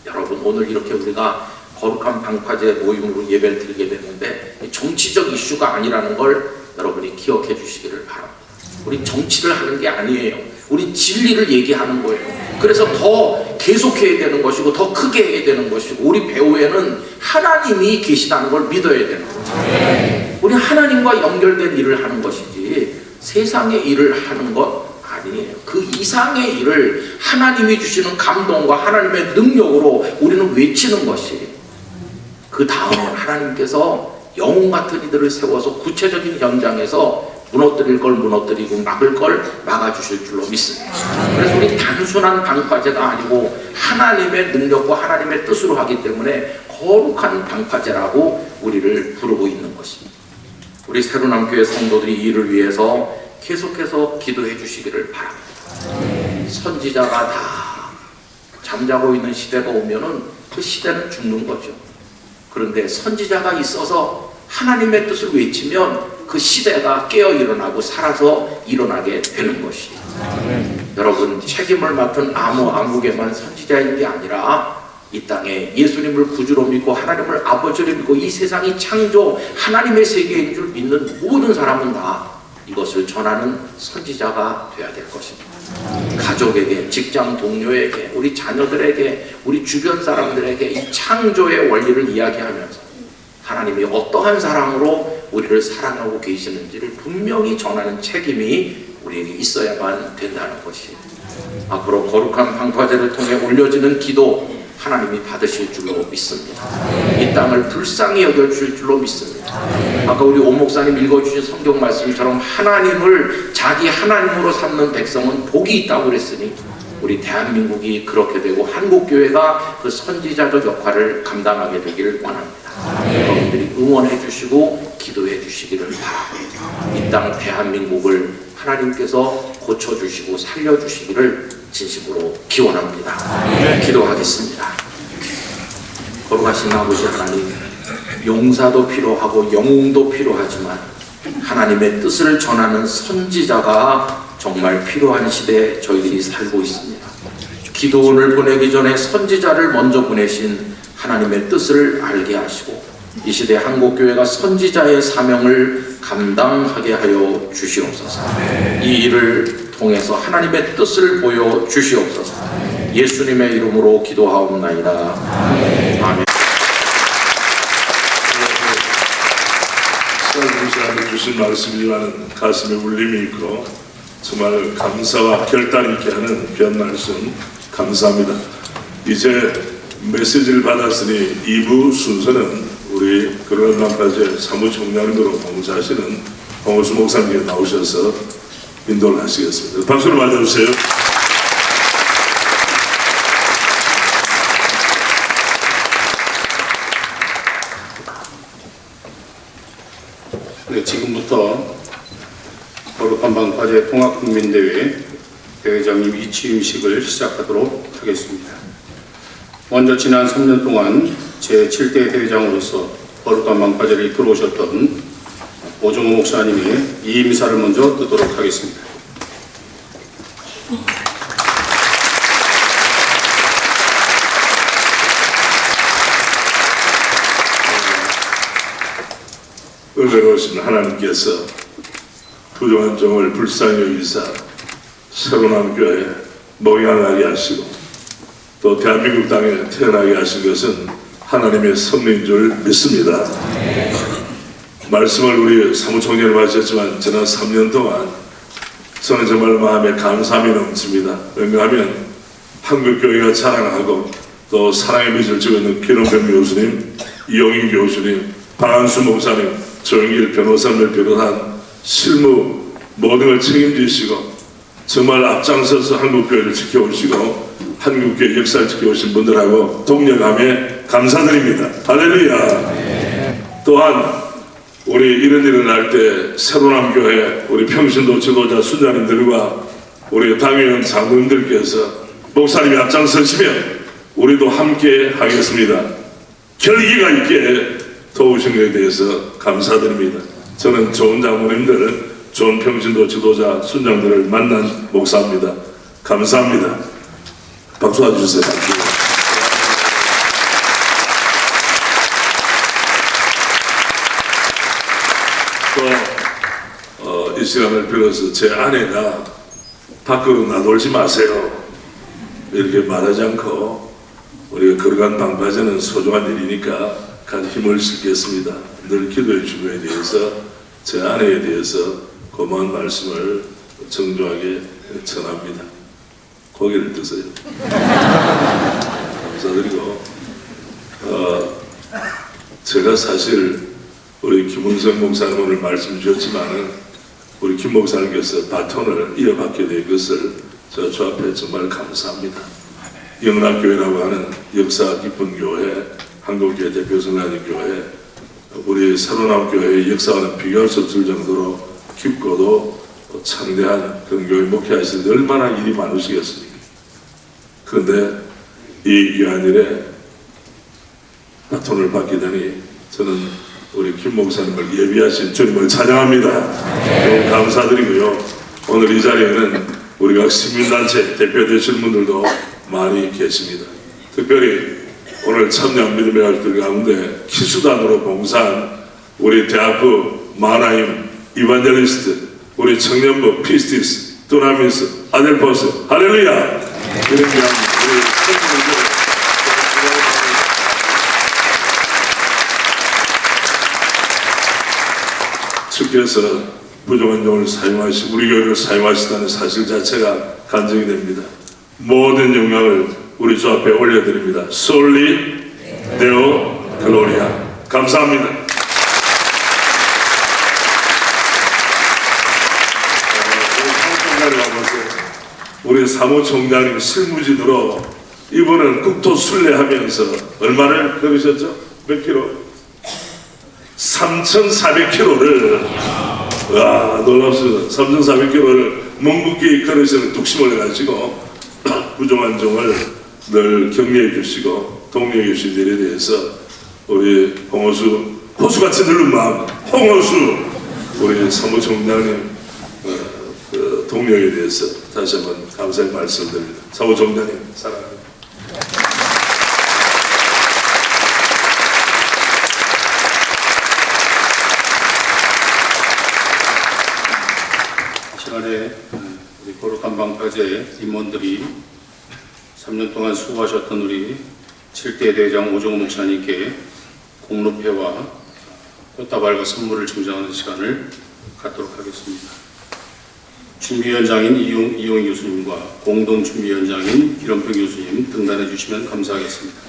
여러분, 오늘 이렇게 우리가 거룩한 방파제 모임으로 예배를 드리게 됐는데 정치적 이슈가 아니라는 걸 여러분이 기억해 주시기를 바랍니다. 우리 정치를 하는 게 아니에요. 우리 진리를 얘기하는 거예요. 그래서 더 계속해야 되는 것이고 더 크게 해야 되는 것이고 우리 배후에는 하나님이 계시다는 걸 믿어야 되는 거예요. 우리 하나님과 연결된 일을 하는 것이지 세상의 일을 하는 것 아니에요. 그 이상의 일을 하나님이 주시는 감동과 하나님의 능력으로 우리는 외치는 것이 그 다음에 하나님께서 영웅 같은 이들을 세워서 구체적인 현장에서 무너뜨릴 걸 무너뜨리고 막을 걸 막아주실 줄로 믿습니다. 그래서 우리 단순한 방파제가 아니고 하나님의 능력과 하나님의 뜻으로 하기 때문에 거룩한 방파제라고 우리를 부르고 있는 것입니다. 우리 새로남교회 성도들이 이를 위해서 계속해서 기도해 주시기를 바랍니다. 선지자가 다 잠자고 있는 시대가 오면은 그 시대는 죽는 거죠. 그런데 선지자가 있어서 하나님의 뜻을 외치면 그 시대가 깨어 일어나고 살아서 일어나게 되는 것이에요. 여러분, 책임을 맡은 아무개만 선지자인 게 아니라 이 땅에 예수님을 구주로 믿고 하나님을 아버지로 믿고 이 세상이 창조 하나님의 세계인 줄 믿는 모든 사람은 다 이것을 전하는 선지자가 되어야 될 것입니다. 가족에게, 직장 동료에게, 우리 자녀들에게, 우리 주변 사람들에게 이 창조의 원리를 이야기하면서 하나님이 어떠한 사랑으로 우리를 사랑하고 계시는지를 분명히 전하는 책임이 우리에게 있어야만 된다는 것이 앞으로 거룩한 방파제를 통해 올려지는 기도 하나님이 받으실 줄로 믿습니다. 이 땅을 불쌍히 여겨주실 줄로 믿습니다. 아까 우리 오 목사님 읽어주신 성경 말씀처럼 하나님을 자기 하나님으로 삼는 백성은 복이 있다고 그랬으니 우리 대한민국이 그렇게 되고 한국교회가 그 선지자적 역할을 감당하게 되기를 원합니다. 여러분들이 응원해 주시고 기도해 주시기를 바랍니다. 이 땅 대한민국을 하나님께서 고쳐주시고 살려주시기를 진심으로 기원합니다. 기도하겠습니다. 거룩하신 아버지 하나님, 용사도 필요하고 영웅도 필요하지만 하나님의 뜻을 전하는 선지자가 정말 필요한 시대에 저희들이 살고 있습니다. 기도원을 보내기 전에 선지자를 먼저 보내신 하나님의 뜻을 알게 하시고 이 시대 한국교회가 선지자의 사명을 감당하게 하여 주시옵소서. 이 일을 통해서 하나님의 뜻을 보여 주시옵소서. 예수님의 이름으로 기도하옵나이다. 아멘. 시간에 주신 말씀이라는 가슴에 울림이 있고 정말 감사와 결단 있게 하는 귀한 말씀 감사합니다. 이제 메시지를 받았으니 2부 순서는 우리 그런만까지 사무총장으로 봉사하시는 홍호수 목사님께 나오셔서 인도를 하시겠습니다. 박수를 맞아주세요. 네, 지금부터 거룩한 방파제 통합국민대회 대회장님 이취임식을 시작하도록 하겠습니다. 먼저 지난 3년 동안 제7대 대회장으로서 거룩한 방파제를 이끌어 오셨던 오종호 목사님의 이임사를 먼저 듣도록 하겠습니다. 은혜로우신 하나님께서 부정한 종을 불쌍히 여기사 새로운 교회에 목양하게 하시고 또 대한민국 땅에 태어나게 하신 것은 하나님의 섭리인 줄 믿습니다. 말씀을 우리 사무총장을 마셨지만 지난 3년 동안 저는 정말 마음에 감사함이 넘칩니다. 왜냐하면 한국교회가 자랑하고 또 사랑의 빛을 지고 있는 김원병 교수님, 이용희 교수님, 박한수 목사님, 조영길 변호사님을 비롯한 실무 모든 걸 책임지시고 정말 앞장서서 한국교회를 지켜오시고 한국교회 역사를 지켜오신 분들하고 동력함에 감사드립니다. 할렐루야. 또한 우리 이런 일을 할 때 새로운 교회 우리 평신도 지도자 순자님들과 우리 당회원 장로님들께서 목사님이 앞장서시면 우리도 함께 하겠습니다. 결기가 있게 도우신 것에 대해서 감사드립니다. 저는 좋은 장로님들, 좋은 평신도 지도자 순장들을 만난 목사입니다. 감사합니다. 박수 와주세요. 박수. 또 이 시간을 빌어서 제 아내가 밖으로 나돌지 마세요 이렇게 말하지 않고 우리가 걸어간 방파제는 소중한 일이니까 간 힘을 실겠습니다. 늘 기도해 주는 것에 대해서 제 아내에 대해서 고마운 말씀을 정중하게 전합니다. 고개를 드세요. 감사드리고 제가 사실 우리 김은성 목사님 오늘 말씀 주셨지만은 우리 김 목사님께서 바톤을 이어받게 된 것을 저 앞에 정말 감사합니다. 영락교회라고 하는 역사 깊은 교회, 한국교회 대표성을 가진 교회, 우리 새로운 교회의 역사와는 비교할 수 없을 정도로 깊고도 창대한 그런 교회 목회하시는데 얼마나 일이 많으시겠습니까? 그런데 이 귀한 일에 바톤을 받게 되니 저는 우리 김 목사님을 예비하신 주님을 찬양합니다. 너무 감사드리고요. 오늘 이 자리에는 우리 각 시민단체 대표되시는 분들도 많이 계십니다. 특별히 오늘 참여한 믿음의 가족들 가운데 기수단으로 봉사한 우리 대학부 마나임 이반젤리스트, 우리 청년부 피스티스, 두나미스, 아델포스, 할렐루야! 이런 귀한 우리 청년들 주께서 부족한 종을 사용하시고 우리 교회를 사용하시다는 사실 자체가 간증이 됩니다. 모든 영광을 우리 주 앞에 올려드립니다. Solely Deo Gloria. 감사합니다. 우리 사무총장님 실무진으로 이분은 국토 순례하면서 얼마를 걸으셨죠? 몇 킬로? 3,400km를 와 놀랍습니다. 3,400km를 묵묵히 걸으시는 뚝심을 해가지고 부족한 종을 늘 격려해 주시고 독려해 주신 일에 대해서 우리 홍호수 호수같이 늘는 마음 홍호수 우리 사무총장님 그 동력에 대해서 다시 한번 감사의 말씀드립니다. 사무총장님 사랑합니다. 시간에 우리 거룩한 방파제 임원들이 3년 동안 수고하셨던 우리 7대 대장 오종호 목사님께 공로패와 꽃다발과 선물을 증정하는 시간을 갖도록 하겠습니다. 준비위원장인 이용 교수님과 공동준비위원장인 기ром표 교수님 등단해 주시면 감사하겠습니다.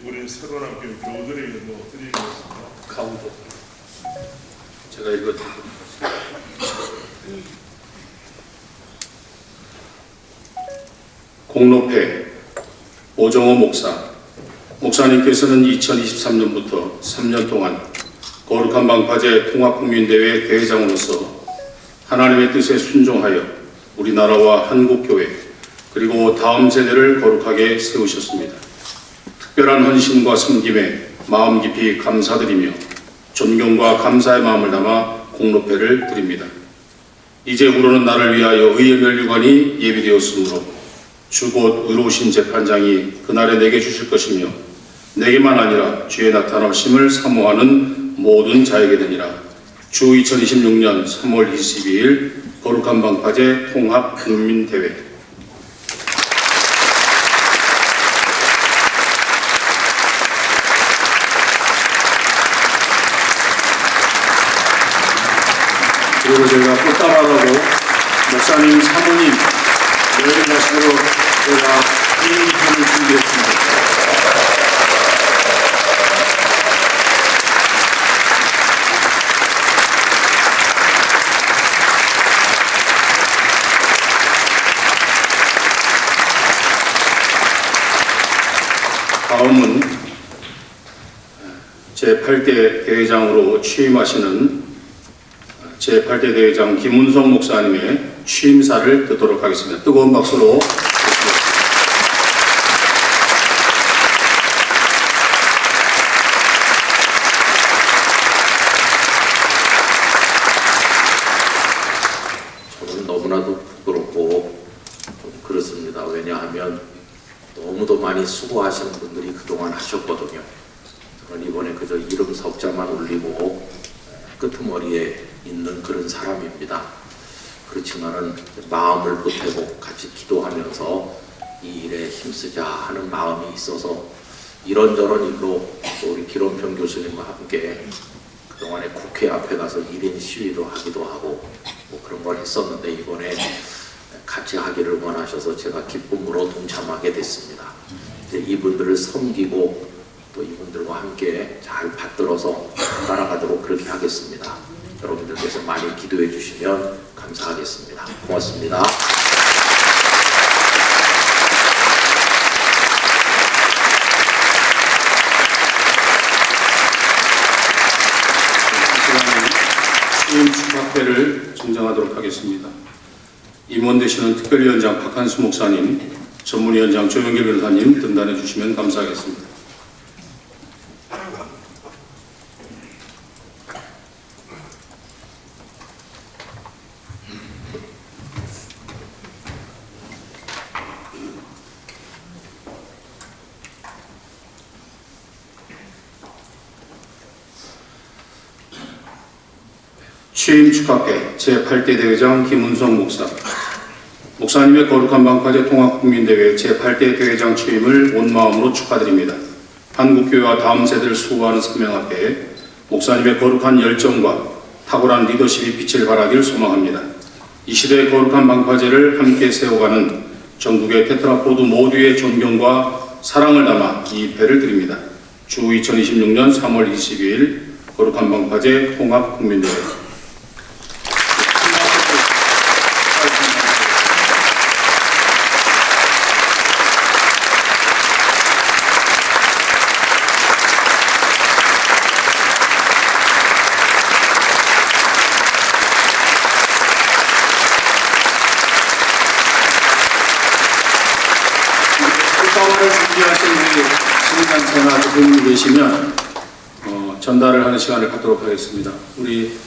우리 새로 남겨 교우들이 뭐 드리겠습니다. 가운데 제가 읽어드리도록 하겠습니다. 공로패 오정호 목사님께서는 2023년부터 3년 동안 거룩한 방파제 통합국민대회 대회장으로서 하나님의 뜻에 순종하여 우리나라와 한국교회 그리고 다음 세대를 거룩하게 세우셨습니다. 특별한 헌신과 섬김에 마음 깊이 감사드리며 존경과 감사의 마음을 담아 공로패를 드립니다. 이제후로는 나를 위하여 의의 면류관이 예비되었으므로 주곧 의로우신 재판장이 그날에 내게 주실 것이며 내게만 아니라 주의 나타나심을 사모하는 모든 자에게 되니라. 주 2026년 3월 22일 거룩한 방파제 통합국민대회. 그리고 제가 꽃다발하고 목사님 사모님 여행 가시로 제가 개인편을 준비했습니다. 다음은 제8대 대회장으로 취임하시는 제8대 대회장 김은성 목사님의 취임사를 듣도록 하겠습니다. 뜨거운 박수로 듣겠습니다. 저는 너무나도 부끄럽고 좀 그렇습니다. 왜냐하면 너무도 많이 수고하시는 분들이 그동안 하셨거든요. 저는 이번에 그저 이름 석자만 올리고 끄트머리에 있는 그런 사람입니다. 그렇지만은 마음을 보태고 같이 기도하면서 이 일에 힘쓰자 하는 마음이 있어서 이런저런 일로 또 우리 기ром평 교수님과 함께 그동안에 국회 앞에 가서 1인 시위도 하기도 하고 뭐 그런 걸 했었는데 이번에 같이 하기를 원하셔서 제가 기쁨으로 동참하게 됐습니다. 이제 이분들을 섬기고 또 이분들과 함께 잘 받들어서 따라가도록 그렇게 하겠습니다. 여러분들께서 많이 기도해 주시면 감사하겠습니다. 고맙습니다. 취임 축하회를 진정하도록 하겠습니다. 임원 되시는 특별위원장 박한수 목사님, 전문위원장 조영길 변호사님 등단해 주시면 감사하겠습니다. 취임 축하회 제8대 대회장 김은성 목사님의 거룩한 방파제 통합국민대회 제8대 대회장 취임을 온 마음으로 축하드립니다. 한국교회와 다음 세대를 수호하는 사명 앞에 목사님의 거룩한 열정과 탁월한 리더십이 빛을 발하길 소망합니다. 이 시대의 거룩한 방파제를 함께 세워가는 전국의 테트라포드 모두의 존경과 사랑을 담아 이 배를 드립니다. 주 2026년 3월 22일 거룩한 방파제 통합국민대회. 꽃다발을 준비하신 우리 시민단체나 대표님이 계시면 전달을 하는 시간을 갖도록 하겠습니다. 우리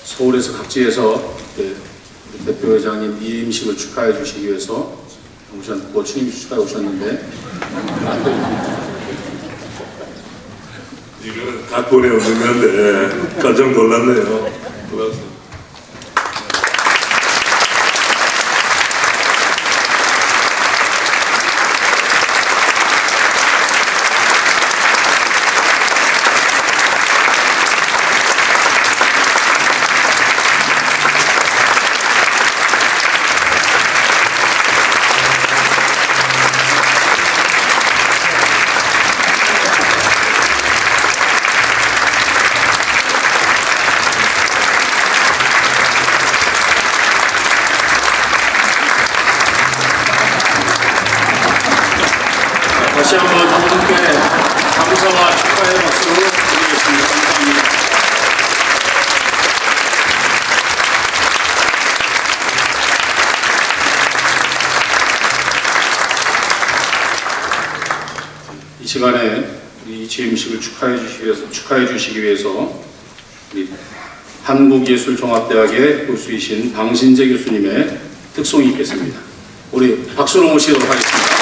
서울에서 각지에서 우리 대표회장님 이임식을 축하해 주시기 위해서 추임 축하해 오셨는데 안 됩니다. 이거는 각본에 없는 건데 깜짝 놀랐네요. 고맙습니다. 다시 한번 한 분께 감사와 축하의 박수 드리겠습니다. 감사합니다. 이 시간에 이 취임식을 축하해 주시기 위해서 우리 한국예술종합대학의 교수이신 방신재 교수님의 특송이 있겠습니다. 우리 박수로 모시도록 하겠습니다.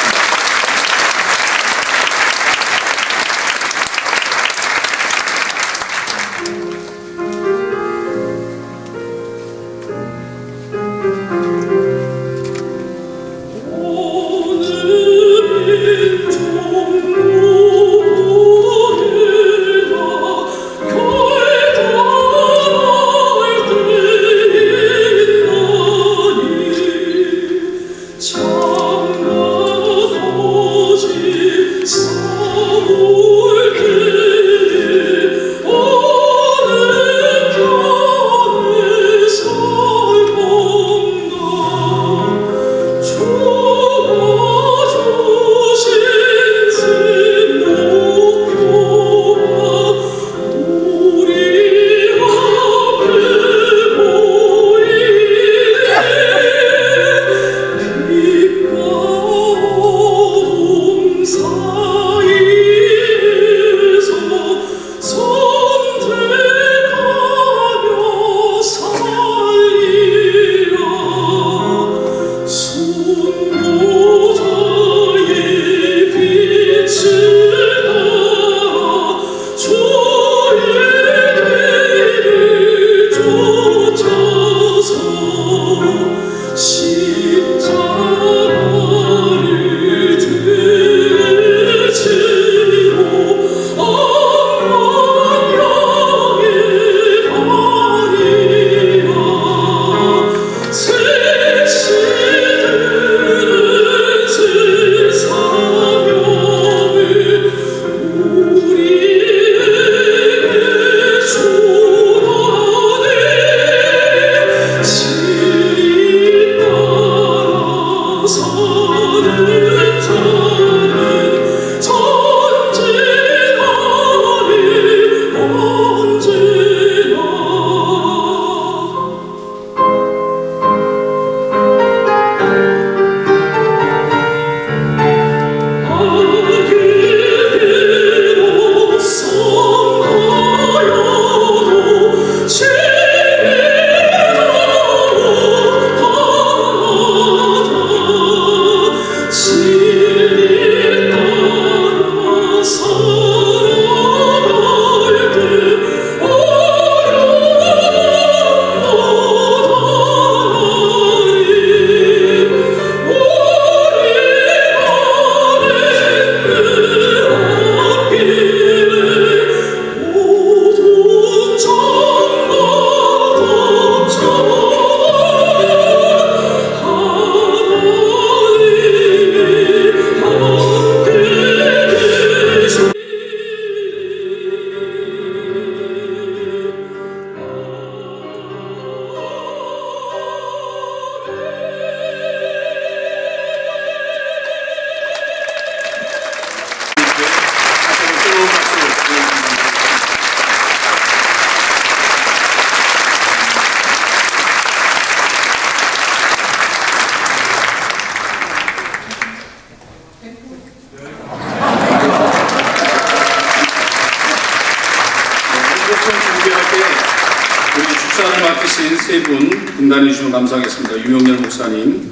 세 분 분단해 주시면 감사하겠습니다. 유명렬 목사님,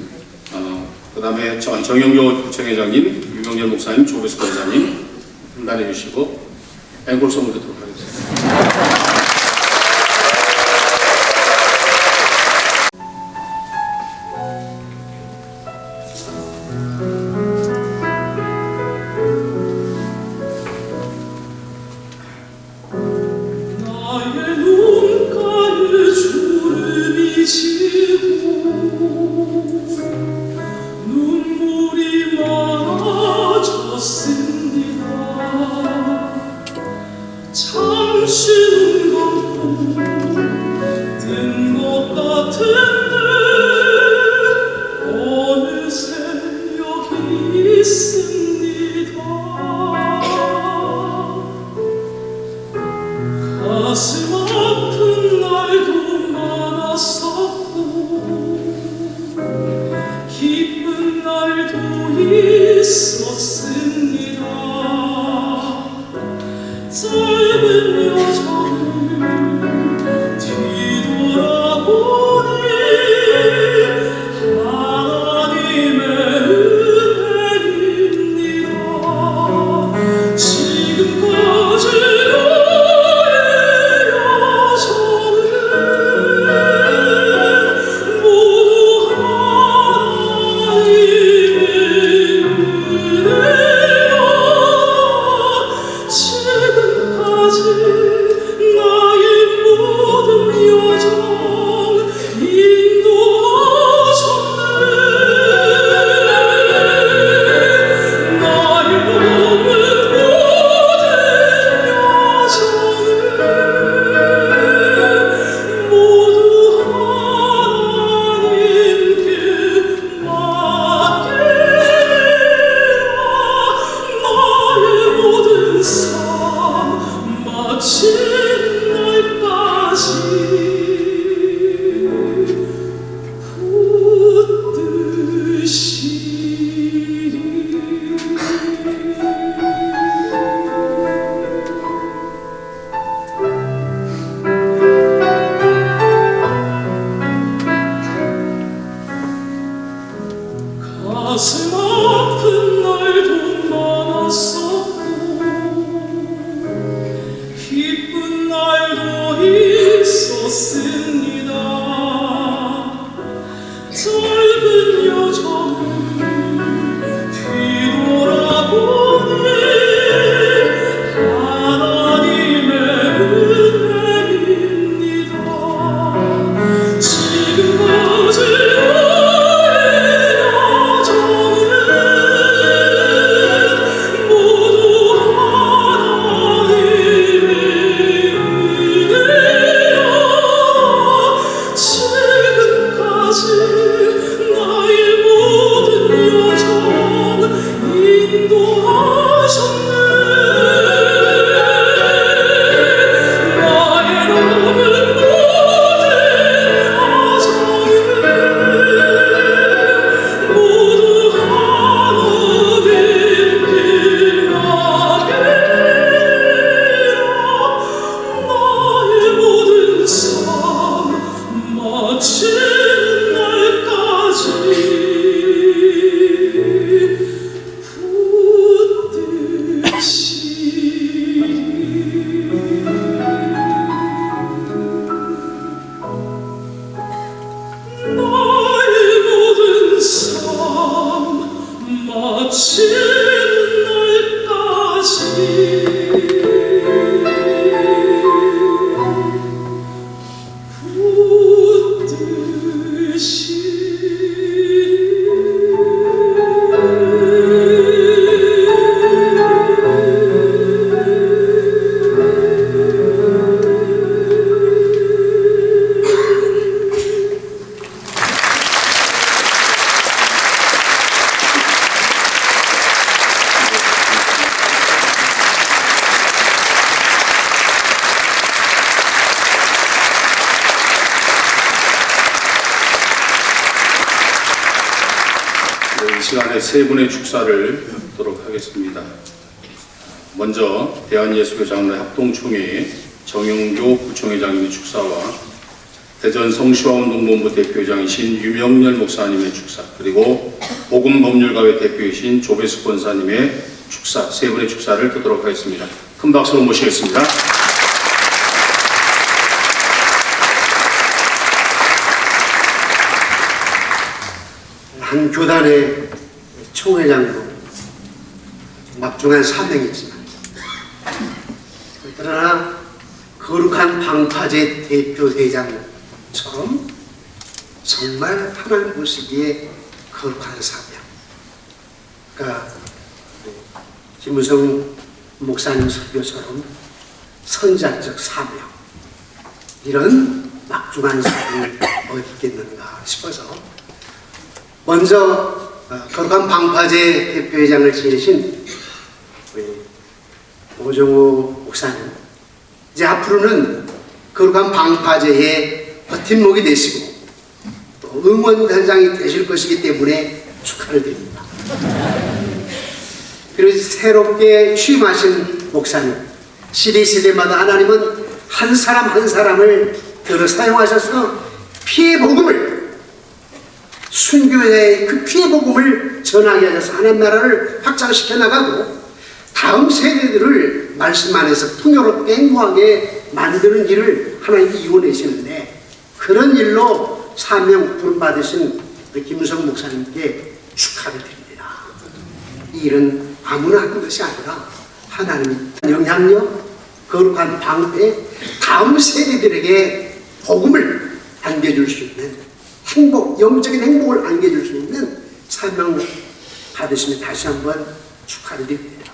그 그다음에 정영교 부총회장님, 유병렬 목사님, 조배수 권사님 분단해 주시고 앵콜송을 듣도록 하겠습니다. 나의 눈가에 주름이 지고 눈물이 많아졌습니다. 잠시 눈 감고 뜬 것 같은데 어느새 여기 있습니다. 가슴 아픈 날도 많았었고 기쁜 날도 있었습니다. 짧은 여정을 뒤돌아보니 하나님의 은혜입니다. 지금까지 가슴 아픈 날도 많았었고 기쁜 날도 있었습니다. 짧은 여정을 뒤돌아보니 하나님의 은혜입니다. 지금까지 이 시간에 세 분의 축사를 듣도록 하겠습니다. 먼저 대한예수교 장로회 합동총회 정영교 부총회장님의 축사와 대전 성시화운동본부 대표이장이신 유명렬 목사님의 축사, 그리고 복음법률가회 대표이신 조배숙 권사님의 축사, 세 분의 축사를 듣도록 하겠습니다. 큰 박수로 모시겠습니다. 한 교단의 총회장도 막중한 사명이지만, 그러나 거룩한 방파제 대표회장처럼 정말 하나님 보시기에 거룩한 사명, 그러니까 김무성 목사님 설교처럼 선자적 사명, 이런 막중한 사명이 어디 있겠는가 싶어서 먼저 거룩한 방파제 대표회장을 지내신 우리 오정호 목사님, 이제 앞으로는 거룩한 방파제의 버팀목이 되시고 또 응원단장이 되실 것이기 때문에 축하를 드립니다. 그리고 새롭게 취임하신 목사님, 시대마다 하나님은 한 사람 한 사람을 들어 사용하셔서 피해 복음을, 순교의 그 피해 복음을 전하게 하셔서 하나님 나라를 확장시켜 나가고 다음 세대들을 말씀 안에서 풍요롭게 행복하게 만드는 일을 하나님께 이뤄내시는데, 그런 일로 사명 부름받으신 김무성 목사님께 축하를 드립니다. 이 일은 아무나 하는 것이 아니라 하나님의 영향력, 거룩한 방패, 다음 세대들에게 복음을 안겨줄 수 있는 행복, 영적인 행복을 안겨줄 수 있는 사명을 받으시면 다시 한번 축하를 드립니다.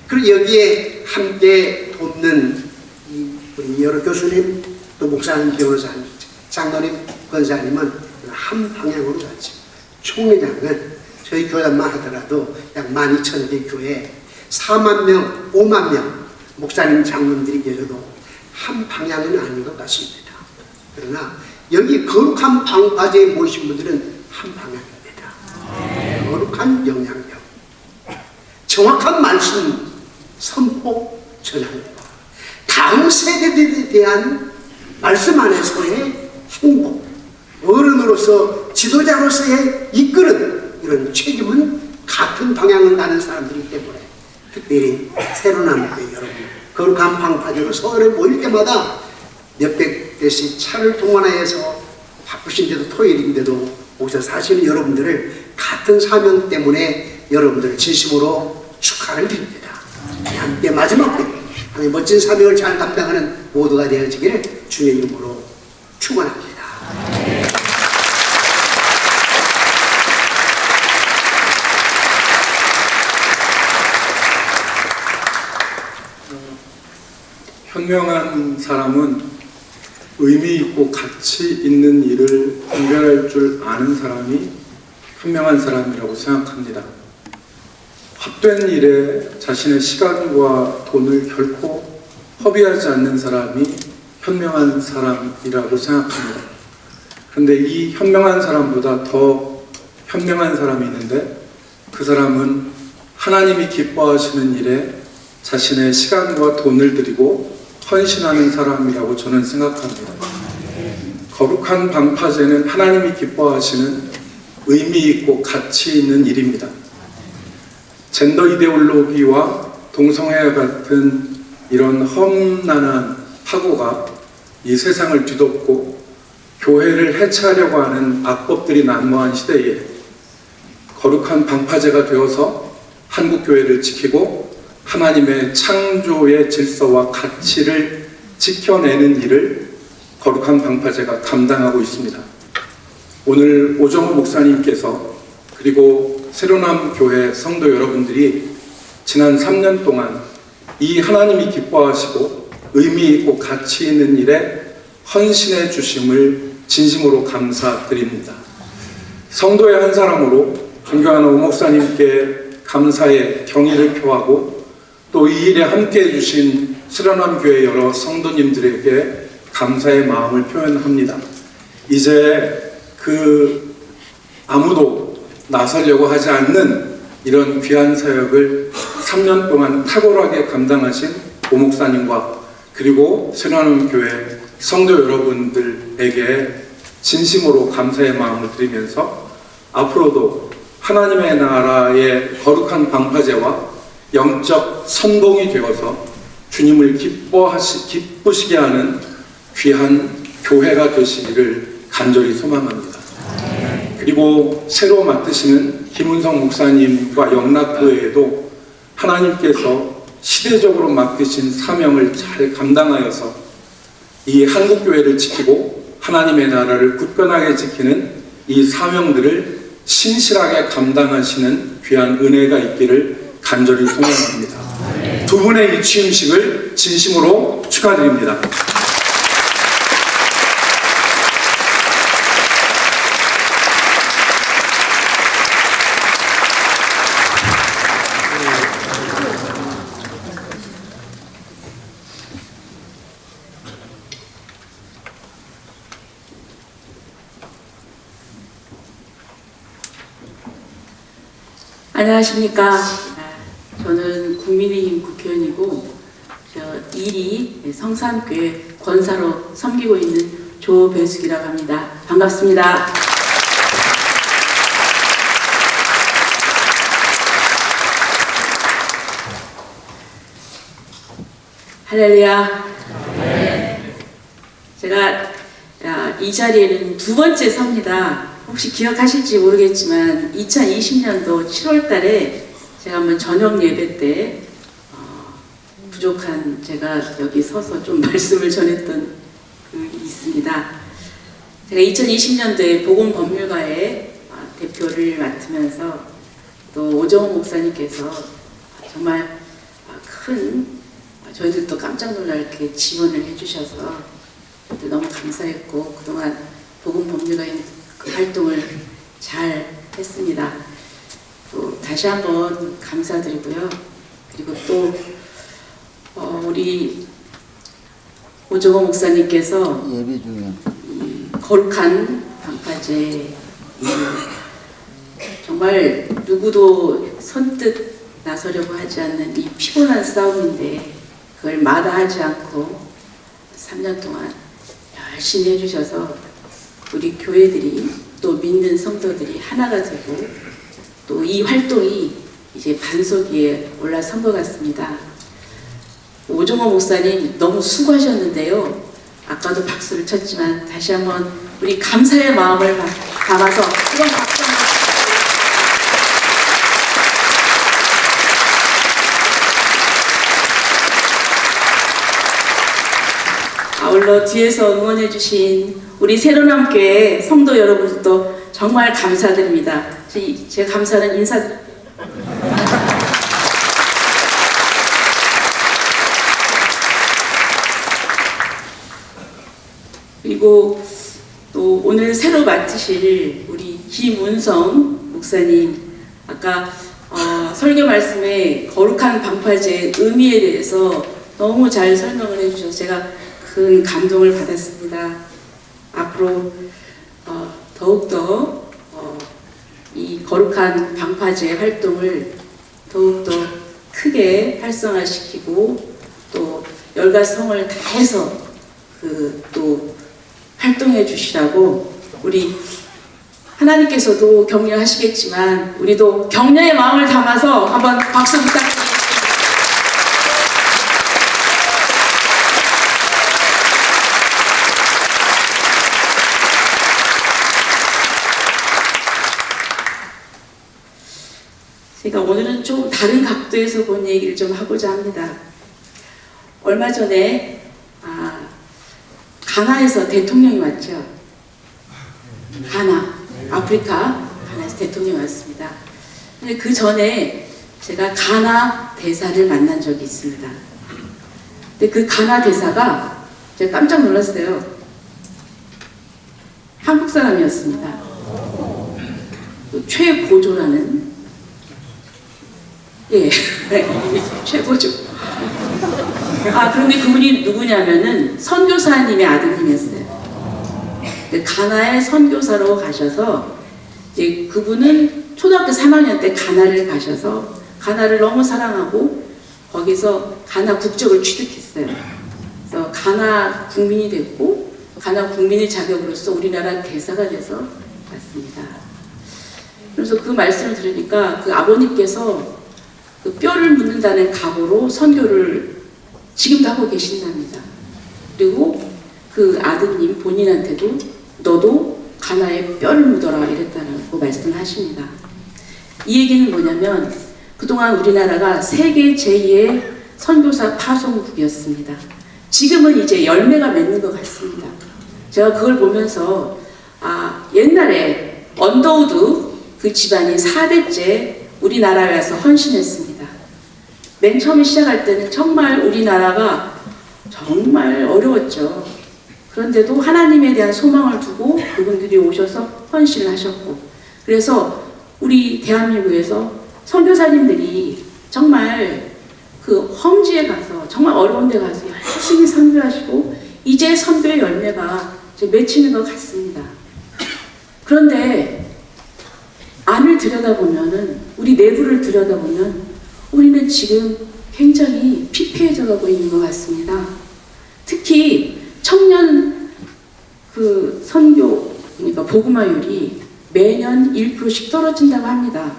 그리고 여기에 함께 돕는 우리 여러 교수님, 또 목사님, 변호사님, 장로님, 권사님은 한 방향으로 가죠. 총회장은 저희 교단만 하더라도 약 12,000개 교회 4만 명, 5만 명 목사님, 장로님들이 계셔도 한 방향은 아닌 것 같습니다. 그러나 여기 거룩한 방파제에 모신 분들은 한 방향입니다. 거룩한 영향력, 정확한 말씀 선포 전하는 것, 다음 세대들에 대한 말씀 안에서의 행복, 어른으로서 지도자로서의 이끄는 이런 책임은 같은 방향을 가는 사람들이기 때문에 특별히 새로운 교회 여러분, 거룩한 방파제로 서울에 모일 때마다 몇백 대씩 차를 동원하여서 바쁘신데도 토요일인데도 오셔서 사시는 여러분들을 같은 사명 때문에 여러분들을 진심으로 축하를 드립니다. 함께 마지막 때 하나님 멋진 사명을 잘 감당하는 모두가 되어지기를 주의 이름으로 축원합니다. 현명한 사람은 의미 있고 가치 있는 일을 분별할 줄 아는 사람이 현명한 사람이라고 생각합니다. 헛된 일에 자신의 시간과 돈을 결코 허비하지 않는 사람이 현명한 사람이라고 생각합니다. 그런데 이 현명한 사람보다 더 현명한 사람이 있는데, 그 사람은 하나님이 기뻐하시는 일에 자신의 시간과 돈을 들이고 헌신하는 사람이라고 저는 생각합니다. 거룩한 방파제는 하나님이 기뻐하시는 의미 있고 가치 있는 일입니다. 젠더 이데올로기와 동성애 같은 이런 험난한 파고가 이 세상을 뒤덮고 교회를 해체하려고 하는 악법들이 난무한 시대에 거룩한 방파제가 되어서 한국교회를 지키고 하나님의 창조의 질서와 가치를 지켜내는 일을 거룩한 방파제가 감당하고 있습니다. 오늘 오정호 목사님께서 그리고 새로남 교회 성도 여러분들이 지난 3년 동안 이 하나님이 기뻐하시고 의미 있고 가치 있는 일에 헌신해 주심을 진심으로 감사드립니다. 성도의 한 사람으로 존경하는 오 목사님께 감사의 경의를 표하고, 또 이 일에 함께해 주신 새로남 교회 여러 성도님들에게 감사의 마음을 표현합니다. 이제 아무도 나서려고 하지 않는 이런 귀한 사역을 3년 동안 탁월하게 감당하신 오 목사님과 그리고 새로남 교회 성도 여러분들에게 진심으로 감사의 마음을 드리면서 앞으로도 하나님의 나라의 거룩한 방파제와 영적 선봉이 되어서 주님을 기쁘시게 하는 귀한 교회가 되시기를 간절히 소망합니다. 그리고 새로 맡으시는 김은성 목사님과 영락교회에도 하나님께서 시대적으로 맡기신 사명을 잘 감당하여서 이 한국교회를 지키고 하나님의 나라를 굳건하게 지키는 이 사명들을 신실하게 감당하시는 귀한 은혜가 있기를 간절히 소망합니다. 두 분의 이 취임식을 진심으로 축하드립니다. 안녕하십니까. 저는 국민의힘 국회의원이고 일이 성산교회 권사로 섬기고 있는 조배숙이라고 합니다. 반갑습니다. 할렐루야. 제가 이 자리에는 두 번째 섭니다. 혹시 기억하실지 모르겠지만 2020년도 7월 달에 제가 한번 저녁 예배 때 부족한 제가 여기 서서 좀 말씀을 전했던 그 있습니다. 제가 2020년도에 보건법률가의 대표를 맡으면서 또 오정호 목사님께서 정말 큰 저희들도 깜짝 놀랄게 지원을 해주셔서 너무 감사했고 그동안 보건법률가의 그 활동을 잘 했습니다. 또 다시 한번 감사드리고요. 그리고 또 우리 오정호 목사님께서 예배 중에 거룩한 방파제 정말 누구도 선뜻 나서려고 하지 않는 이 피곤한 싸움인데 그걸 마다하지 않고 3년 동안 열심히 해주셔서 우리 교회들이 또 믿는 성도들이 하나가 되고 또 이 활동이 이제 반석 위에 올라선 것 같습니다. 오정호 목사님 너무 수고하셨는데요. 아까도 박수를 쳤지만 다시 한번 우리 감사의 마음을 담아서 이런 박수 한번 아울러 뒤에서 응원해주신 우리 새로남교회 성도 여러분들도 정말 감사드립니다. 제 감사는 인사. 그리고 또 오늘 새로 맡으실 우리 김은성 목사님, 아까 설교 말씀에 거룩한 방파제의 의미에 대해서 너무 잘 설명을 해주셔서 제가 큰 감동을 받았습니다. 앞으로 더욱더 이 거룩한 방파제 활동을 더욱더 크게 활성화시키고 또 열과 성을 다해서 또 활동해 주시라고 우리 하나님께서도 격려하시겠지만 우리도 격려의 마음을 담아서 한번 박수 부탁드립니다. 제가 오늘은 좀 다른 각도에서 본 얘기를 좀 하고자 합니다. 얼마 전에 가나에서 대통령이 왔죠. 가나, 아프리카 가나에서 대통령이 왔습니다. 근데 그 전에 제가 가나 대사를 만난 적이 있습니다. 근데 그 가나 대사가 제가 깜짝 놀랐어요. 한국 사람이었습니다. 최고조라는 네, 최고조. 그런데 그분이 누구냐면은 선교사님의 아드님이었어요. 가나에 선교사로 가셔서 이제 그분은 초등학교 3학년 때 가나를 가셔서 가나를 너무 사랑하고 거기서 가나 국적을 취득했어요. 그래서 가나 국민이 됐고 가나 국민의 자격으로서 우리나라 대사가 돼서 왔습니다. 그래서 그 말씀을 들으니까 그 아버님께서 그 뼈를 묻는다는 각오로 선교를 지금도 하고 계신답니다. 그리고 그 아드님 본인한테도 너도 가나에 뼈를 묻어라 이랬다고 말씀을 하십니다. 이 얘기는 뭐냐면 그동안 우리나라가 세계 제2의 선교사 파송국이었습니다. 지금은 이제 열매가 맺는 것 같습니다. 제가 그걸 보면서 옛날에 언더우드 그 집안이 4대째 우리나라에 와서 헌신했습니다. 맨 처음에 시작할 때는 정말 우리나라가 정말 어려웠죠. 그런데도 하나님에 대한 소망을 두고 그분들이 오셔서 헌신을 하셨고, 그래서 우리 대한민국에서 선교사님들이 정말 그 험지에 가서 정말 어려운 데 가서 열심히 선교하시고 이제 선교의 열매가 이제 맺히는 것 같습니다. 그런데 안을 들여다보면은, 우리 내부를 들여다보면 우리는 지금 굉장히 피폐해져 가고 있는 것 같습니다. 특히 청년 그 선교, 그러니까 복음화율이 매년 1%씩 떨어진다고 합니다.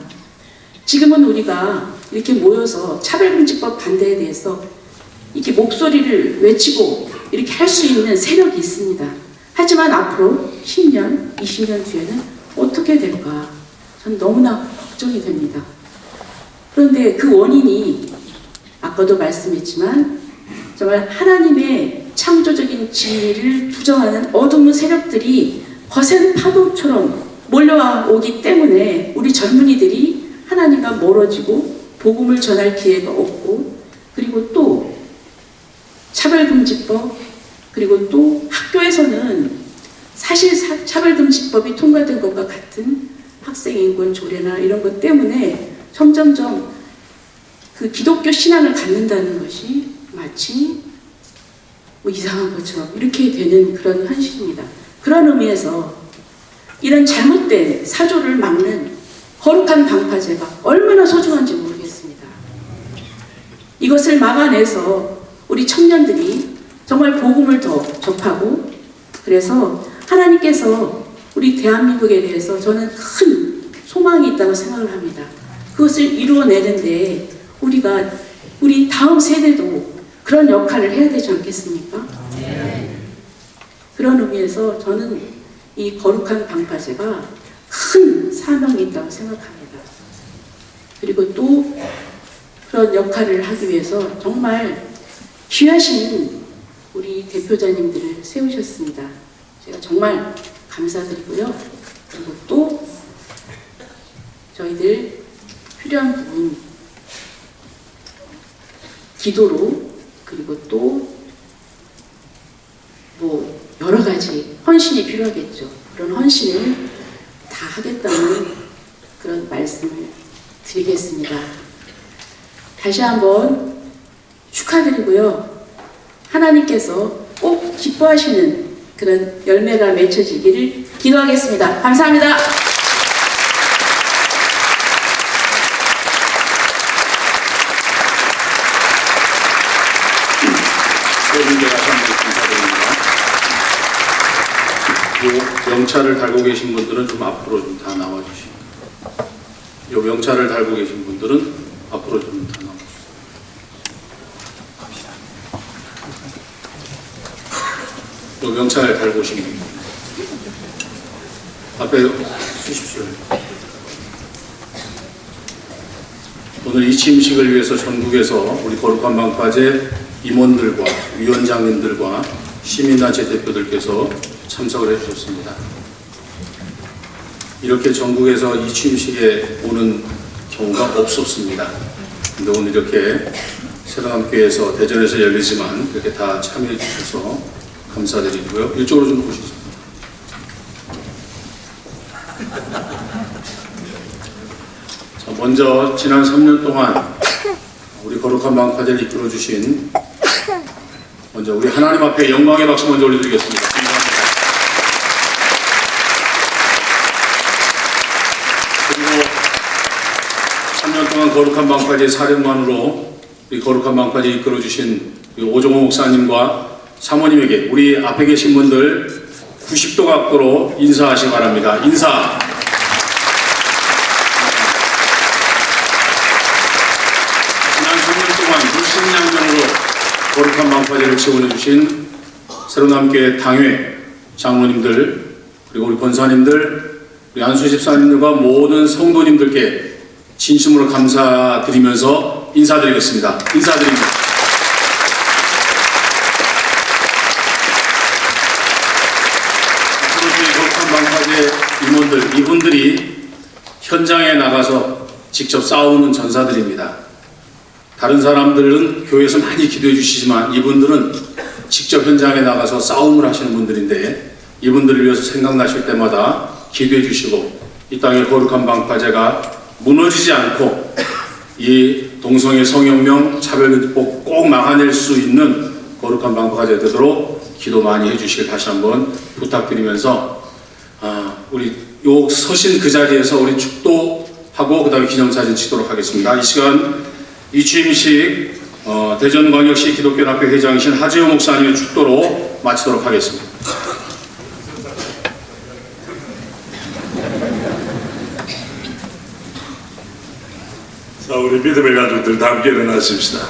지금은 우리가 이렇게 모여서 차별금지법 반대에 대해서 이렇게 목소리를 외치고 이렇게 할 수 있는 세력이 있습니다. 하지만 앞으로 10년, 20년 뒤에는 어떻게 될까? 전 너무나 걱정이 됩니다. 그런데 그 원인이 아까도 말씀했지만 정말 하나님의 창조적인 진리를 부정하는 어두운 세력들이 거센 파도처럼 몰려와 오기 때문에 우리 젊은이들이 하나님과 멀어지고 복음을 전할 기회가 없고, 그리고 또 차별금지법, 그리고 또 학교에서는 사실 차별금지법이 통과된 것과 같은 학생인권 조례나 이런 것 때문에 점점점 그 기독교 신앙을 갖는다는 것이 마치 뭐 이상한 것처럼 이렇게 되는 그런 현실입니다. 그런 의미에서 이런 잘못된 사조를 막는 거룩한 방파제가 얼마나 소중한지 모르겠습니다. 이것을 막아내서 우리 청년들이 정말 복음을 더 접하고, 그래서 하나님께서 우리 대한민국에 대해서 저는 큰 소망이 있다고 생각을 합니다. 그것을 이루어내는데 우리 다음 세대도 그런 역할을 해야 되지 않겠습니까? 그런 의미에서 저는 이 거룩한 방파제가 큰 사명이 있다고 생각합니다. 그리고 또 그런 역할을 하기 위해서 정말 귀하신 우리 대표자님들을 세우셨습니다. 제가 정말 감사드리고요. 그리고 또 저희들 필요한 부분 기도로, 그리고 또 뭐 여러 가지 헌신이 필요하겠죠. 그런 헌신을 다 하겠다는 그런 말씀을 드리겠습니다. 다시 한번 축하드리고요. 하나님께서 꼭 기뻐하시는 그런 열매가 맺혀지기를 기도하겠습니다. 감사합니다. 요 명찰을 달고 계신 분들은 좀 앞으로 좀 다 나와주시고, 요 명찰을 달고 계신 분들은 앞으로 좀 다 나와주시고, 요 명찰을 달고 오신 분들 앞에 쓰십시오. 오늘 이 취임식을 위해서 전국에서 우리 거룩한 방파제 임원들과 위원장님들과 시민단체 대표들께서 참석을 해주셨습니다. 이렇게 전국에서 이 취임식에 오는 경우가 없었습니다. 근데 오늘 이렇게 새로남교회에서 대전에서 열리지만 이렇게 다 참여해 주셔서 감사드리고요. 이쪽으로 좀 보시죠. 자, 먼저 지난 3년 동안 우리 거룩한 방파제를 이끌어 주신 먼저 우리 하나님 앞에 영광의 박수 먼저 올려드리겠습니다. 감사합니다. 그리고 3년 동안 거룩한 방파제 사령관으로 이 거룩한 방파제 이끌어 주신 오종호 목사님과 사모님에게 우리 앞에 계신 분들 90도 각도로 인사하시기 바랍니다. 인사. 지난 수년 동안 물심양면으로 거룩한 방파제를 지원해 주신 새로남교회 당회 장로님들 그리고 우리 권사님들 우리 안수 집사님들과 모든 성도님들께 진심으로 감사드리면서 인사드리겠습니다. 인사드립니다. 앞으로 저희 거룩한 방파제 임원들 이분들이 현장에 나가서 직접 싸우는 전사들입니다. 다른 사람들은 교회에서 많이 기도해 주시지만 이분들은 직접 현장에 나가서 싸움을 하시는 분들인데 이분들을 위해서 생각나실 때마다 기도해 주시고 이 땅의 거룩한 방파제가 무너지지 않고 이 동성애 성혁명 차별금지법 꼭 막아낼 수 있는 거룩한 방파제 되도록 기도 많이 해주시길 다시 한번 부탁드리면서 우리 요 서신 그 자리에서 우리 축도하고 그 다음에 기념사진 찍도록 하겠습니다. 이 시간 이 취임식 대전광역시 기독교연합회 회장이신 하재호 목사님의 축도로 마치도록 하겠습니다. 자, 우리 믿음의 가족들 다 함께 일어나십시다.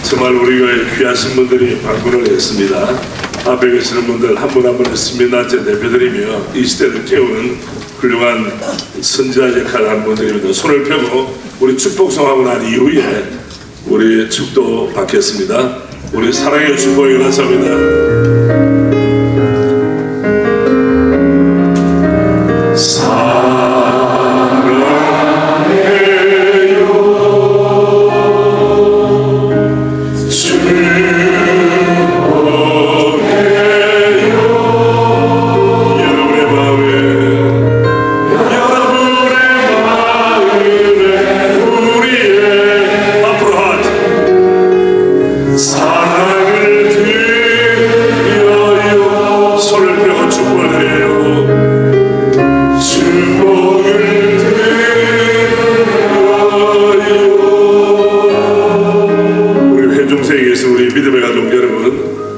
정말 우리가 귀하신 분들이 방문을 했습니다. 앞에 계시는 분들 한 분 한 분의 시민단체 대표들이며 이 시대를 깨우는 훌륭한 선지자 역할을 한 분들입니다. 손을 펴고 우리 축복성하고 난 이후에 우리 축도 받겠습니다. 우리 사랑의 축복이 감사합니다.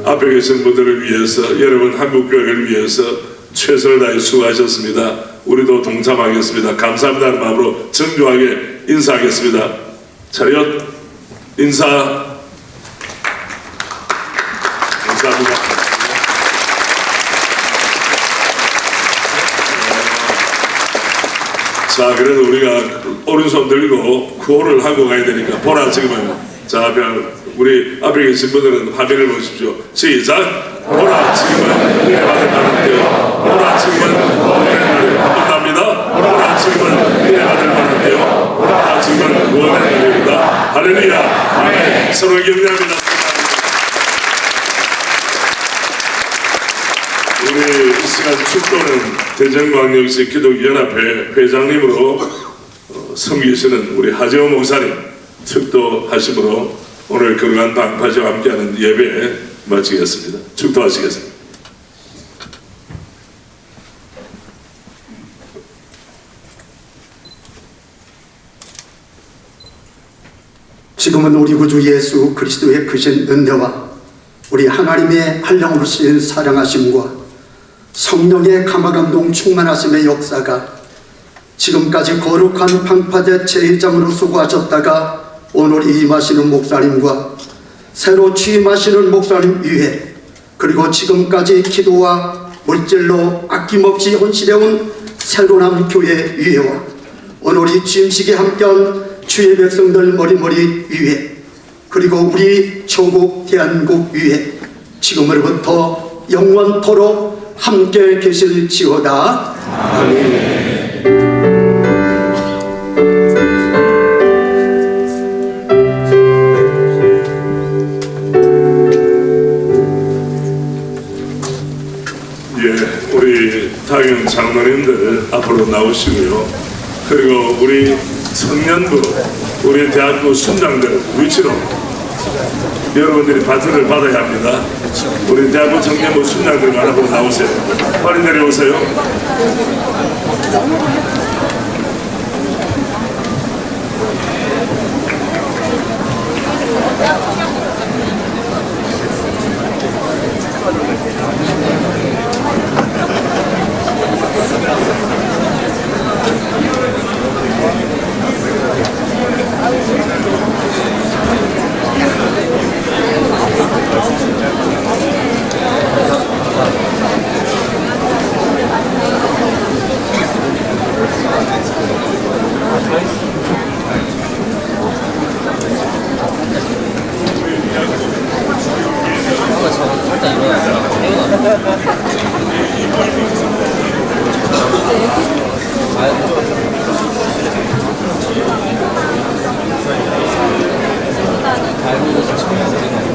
앞에 계신 분들을 위해서 여러분 한국교회를 위해서 최선을 다해 수고하셨습니다. 우리도 동참하겠습니다. 감사합니다는 마음으로 정중하게 인사하겠습니다. 차렷 인사. 감사합니다. 자, 그래도 우리가 오른손 들고 구호를 하고 가야 되니까 보라 지금은. 자, 우리 앞에 계신 분들은 화면을 보십시오. 시작! 보라 지금은 은혜 받을 만한데요. 보라 지금은 은혜 받을 만합니다. 보라 지금은 은혜 받을 만한데요. 보라 지금은 구원의 날입니다. 할렐루야! 아멘. 서로 격려합니다. 우리 이 시간 축도는 대전광역시 기독연합회 회장님으로 섬기시는 우리 하재호 목사님 축도하심으로 오늘 거룩한 방파제와 함께하는 예배 마치겠습니다. 축도하시겠습니다. 지금은 우리 구주 예수 그리스도의 크신 은혜와 우리 하나님의 한량으로신 사랑하심과 성령의 감화감동 충만하심의 역사가 지금까지 거룩한 방파제 제1장으로 수고하셨다가 오늘 임하시는 목사님과 새로 취임하시는 목사님 위에 그리고 지금까지 기도와 물질로 아낌없이 헌신해온 새로남 교회 위에와 오늘 이 취임식에 함께한 주의 백성들 머리머리 위에 그리고 우리 조국 대한민국 위에 지금으로부터 영원토록 함께 계실지어다. 아멘. 우리 당연 장로님들 앞으로 나오시고요. 그리고 우리 청년부, 우리 대학교 순장들 위치로 여러분들이 바톤을 받아야 합니다. 우리 대학교 청년부 순장들 앞으로 나오세요. 빨리 내려오세요. 알고